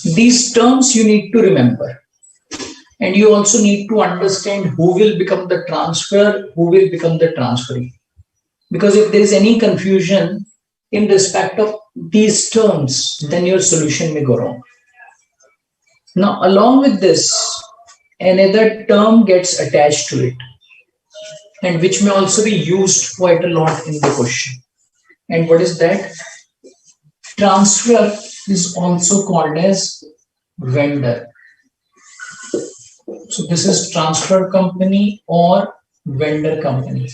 These terms you need to remember, and you also need to understand who will become the transfer, who will become the transferee. Because if there is any confusion in respect of these terms, then your solution may go wrong. Now, along with this, another term gets attached to it, and which may also be used quite a lot in the question. And what is that? Transfer is also called as vendor. So this is transfer company or vendor company.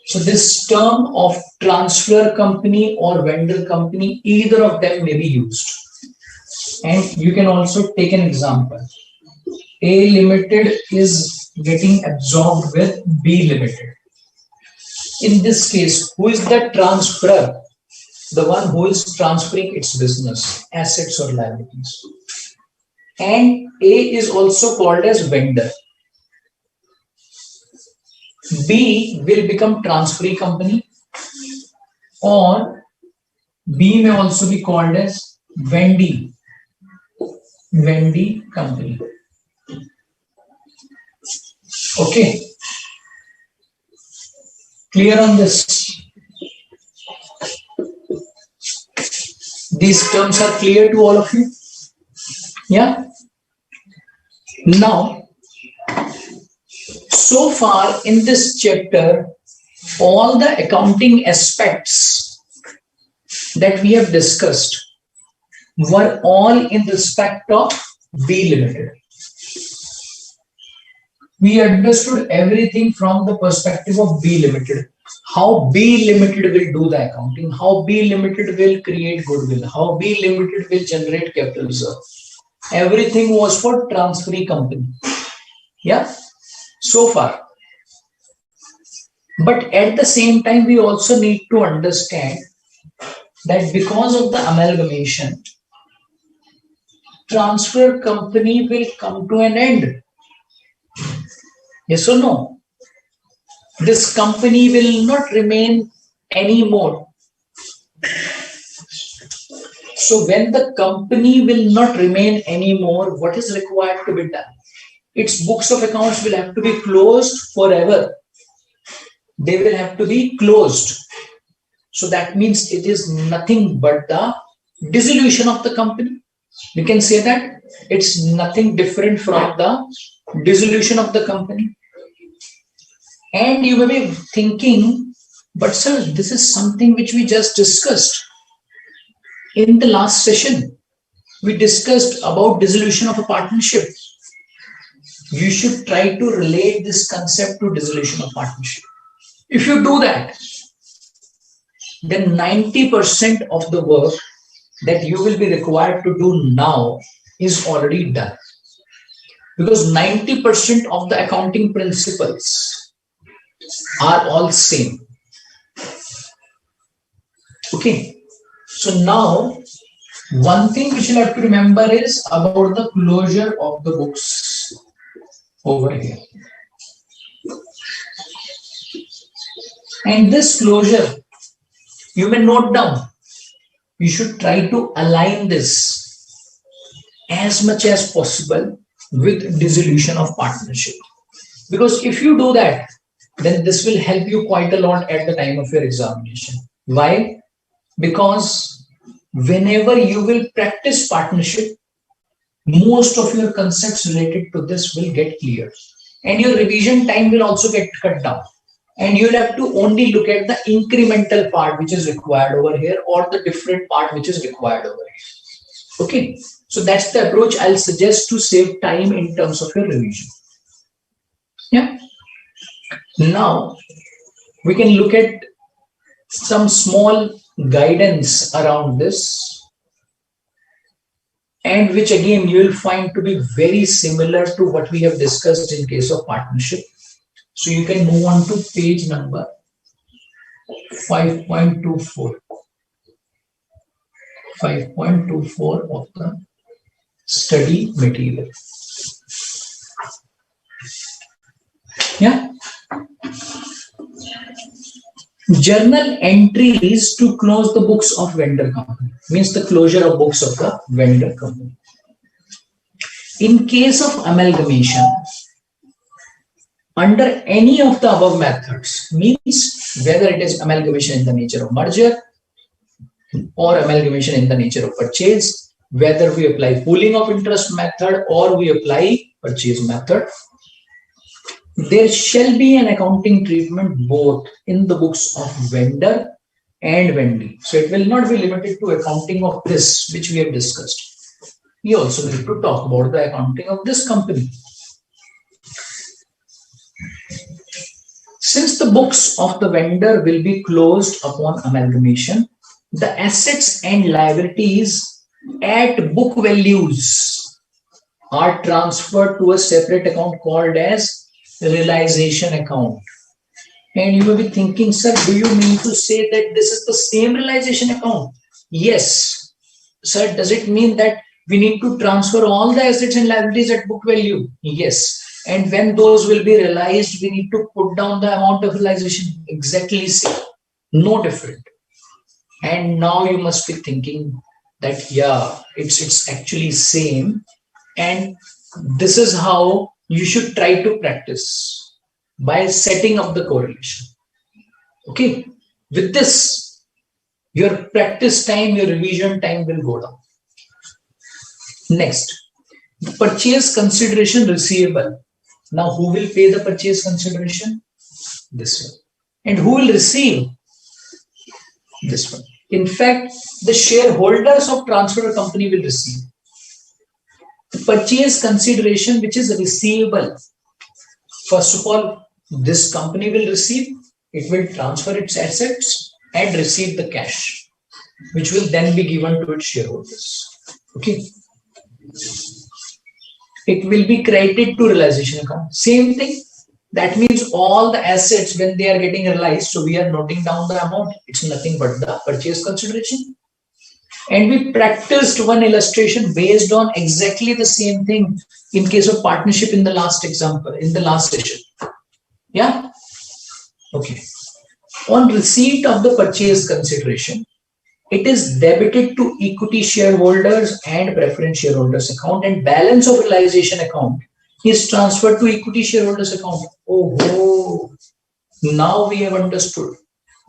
So this term of transfer company or vendor company, either of them may be used. And you can also take an example. A limited is getting absorbed with B limited. In this case, who is the transferor? The one who is transferring its business, assets or liabilities. And A is also called as vendor. B will become transferee company, or B may also be called as vendee company. Okay. Clear on this? These terms are clear to all of you? Yeah. Now, so far in this chapter, all the accounting aspects that we have discussed were all in respect of B limited. We understood everything from the perspective of B limited. How B limited will do the accounting, how B limited will create goodwill, how B limited will generate capital reserve. Everything was for transferee company. Yeah, so far. But at the same time, we also need to understand that because of the amalgamation, transfer company will come to an end. Yes or no? This company will not remain anymore. So when the company will not remain anymore, what is required to be done? Its books of accounts will have to be closed forever. They will have to be closed. So that means it is nothing but the dissolution of the company. We can say that it's nothing different from the dissolution of the company. And you may be thinking, but sir, this is something which we just discussed in the last session. We discussed about dissolution of a partnership. You should try to relate this concept to dissolution of partnership. If you do that, then 90% of the work that you will be required to do now is already done. Because 90% of the accounting principles are all same. Okay. So now, one thing which you have to remember is about the closure of the books over here. And this closure, you may note down. You should try to align this as much as possible with dissolution of partnership. Because if you do that, then this will help you quite a lot at the time of your examination. Why? Because whenever you will practice partnership, most of your concepts related to this will get clear. And your revision time will also get cut down. And you'll have to only look at the incremental part which is required over here, or the different part which is required over here. Okay. So that's the approach I'll suggest to save time in terms of your revision. Yeah. Now we can look at some small guidance around this, and which again you will find to be very similar to what we have discussed in case of partnership. So you can move on to page number 5.24. 5.24 of the study material. Yeah. Journal entries to close the books of vendor company. Means the closure of books of the vendor company. In case of amalgamation, under any of the above methods, means whether it is amalgamation in the nature of merger or amalgamation in the nature of purchase, whether we apply pooling of interest method or we apply purchase method, there shall be an accounting treatment both in the books of vendor and vendee. So it will not be limited to accounting of this which we have discussed. We also need to talk about the accounting of this company. Since the books of the vendor will be closed upon amalgamation, the assets and liabilities at book values are transferred to a separate account called as realization account. And you will be thinking, sir, do you mean to say that this is the same realization account? Yes. Sir, does it mean that we need to transfer all the assets and liabilities at book value? Yes. And when those will be realized, we need to put down the amount of realization. Exactly same. No different. And now you must be thinking that, yeah, it's actually same. And this is how you should try to practice, by setting up the correlation. Okay. With this, your practice time, your revision time will go down. Next, the purchase consideration receivable. Now, who will pay the purchase consideration? This one. And who will receive? This one. In fact, the shareholders of transfer company will receive. The purchase consideration which is receivable. First of all, this company will receive, it will transfer its assets and receive the cash, which will then be given to its shareholders. Okay. It will be credited to realization account. Same thing. That means all the assets, when they are getting realized, so we are noting down the amount. It's nothing but the purchase consideration. And we practiced one illustration based on exactly the same thing in case of partnership in the last example, in the last session. Yeah? Okay. On receipt of the purchase consideration, it is debited to equity shareholders and preference shareholders account, and balance of realization account is transferred to equity shareholders account. Oh, now we have understood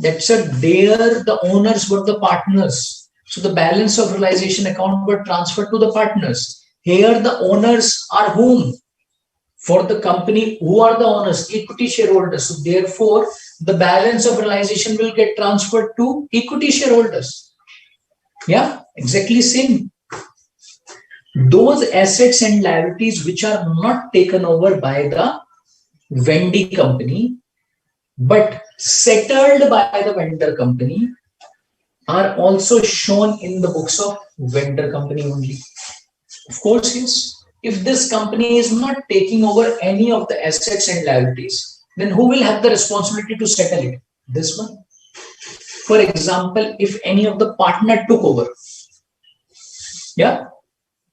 that, sir, there the owners were the partners. So the balance of realization account were transferred to the partners. Here the owners are whom? For the company, who are the owners? Equity shareholders. So therefore, the balance of realization will get transferred to equity shareholders. Yeah, exactly same. Those assets and liabilities which are not taken over by the vendee company, but settled by the vendor company, are also shown in the books of vendor company only. Of course, yes. If this company is not taking over any of the assets and liabilities, then who will have the responsibility to settle it? This one. For example, if any of the partner took over, yeah.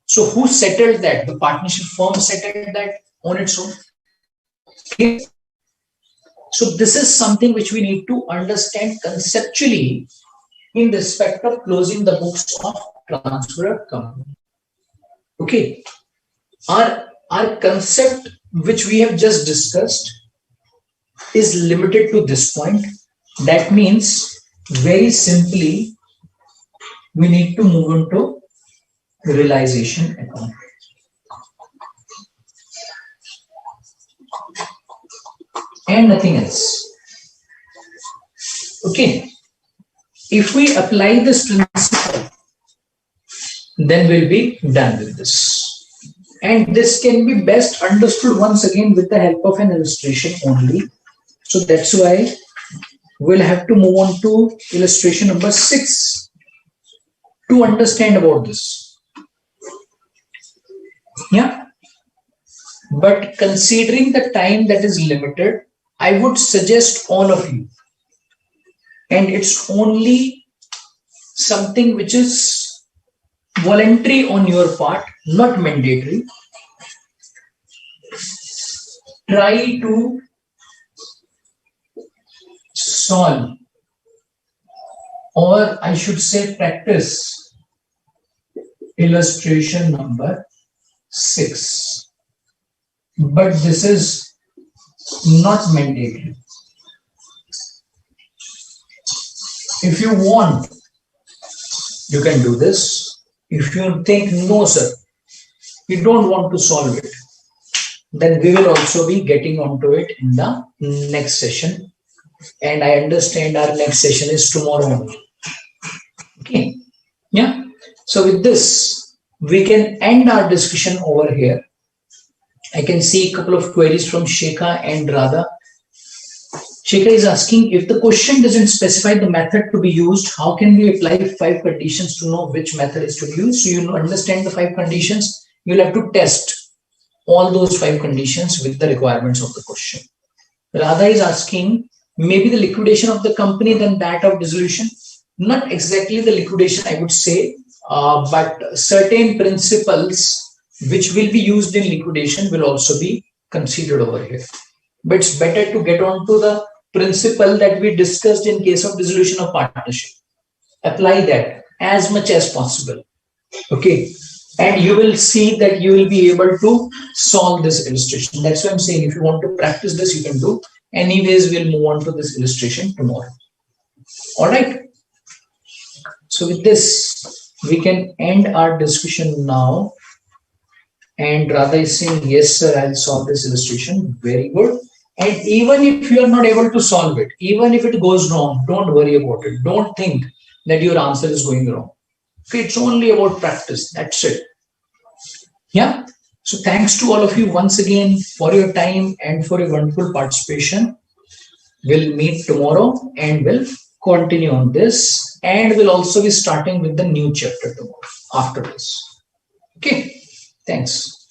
So who settled that? The partnership firm settled that on its own. Okay. So this is something which we need to understand conceptually in respect of closing the books of transfer company. Okay. Our concept which we have just discussed is limited to this point. That means very simply we need to move into realization account. And nothing else. Okay. If we apply this principle, then we'll be done with this. And this can be best understood once again with the help of an illustration only. So that's why we'll have to move on to illustration number 6 to understand about this. Yeah. But considering the time that is limited, I would suggest all of you, and it's only something which is voluntary on your part, not mandatory. Try to solve, or I should say practice, illustration number 6. But this is not mandatory. If you want, you can do this. If you think, no, sir, you don't want to solve it, then we will also be getting onto it in the next session. And I understand our next session is tomorrow only. Okay. Yeah. So with this, we can end our discussion over here. I can see a couple of queries from Shekha and Radha. Shekhar is asking, if the question doesn't specify the method to be used, how can we apply 5 conditions to know which method is to be used? So you understand the 5 conditions. You'll have to test all those 5 conditions with the requirements of the question. Radha is asking, maybe the liquidation of the company than that of dissolution. Not exactly the liquidation, I would say, but certain principles which will be used in liquidation will also be considered over here. But it's better to get on to the principle that we discussed in case of dissolution of partnership. Apply that as much as possible. Okay. And you will see that you will be able to solve this illustration. That's why I'm saying if you want to practice this, you can do. Anyways, we'll move on to this illustration tomorrow. All right. So with this, we can end our discussion now. And Radha is saying, yes, sir, I'll solve this illustration. Very good. And even if you are not able to solve it, even if it goes wrong, don't worry about it. Don't think that your answer is going wrong. Okay, it's only about practice. That's it. Yeah. So thanks to all of you once again for your time and for your wonderful participation. We'll meet tomorrow and we'll continue on this. And we'll also be starting with the new chapter tomorrow after this. Okay. Thanks.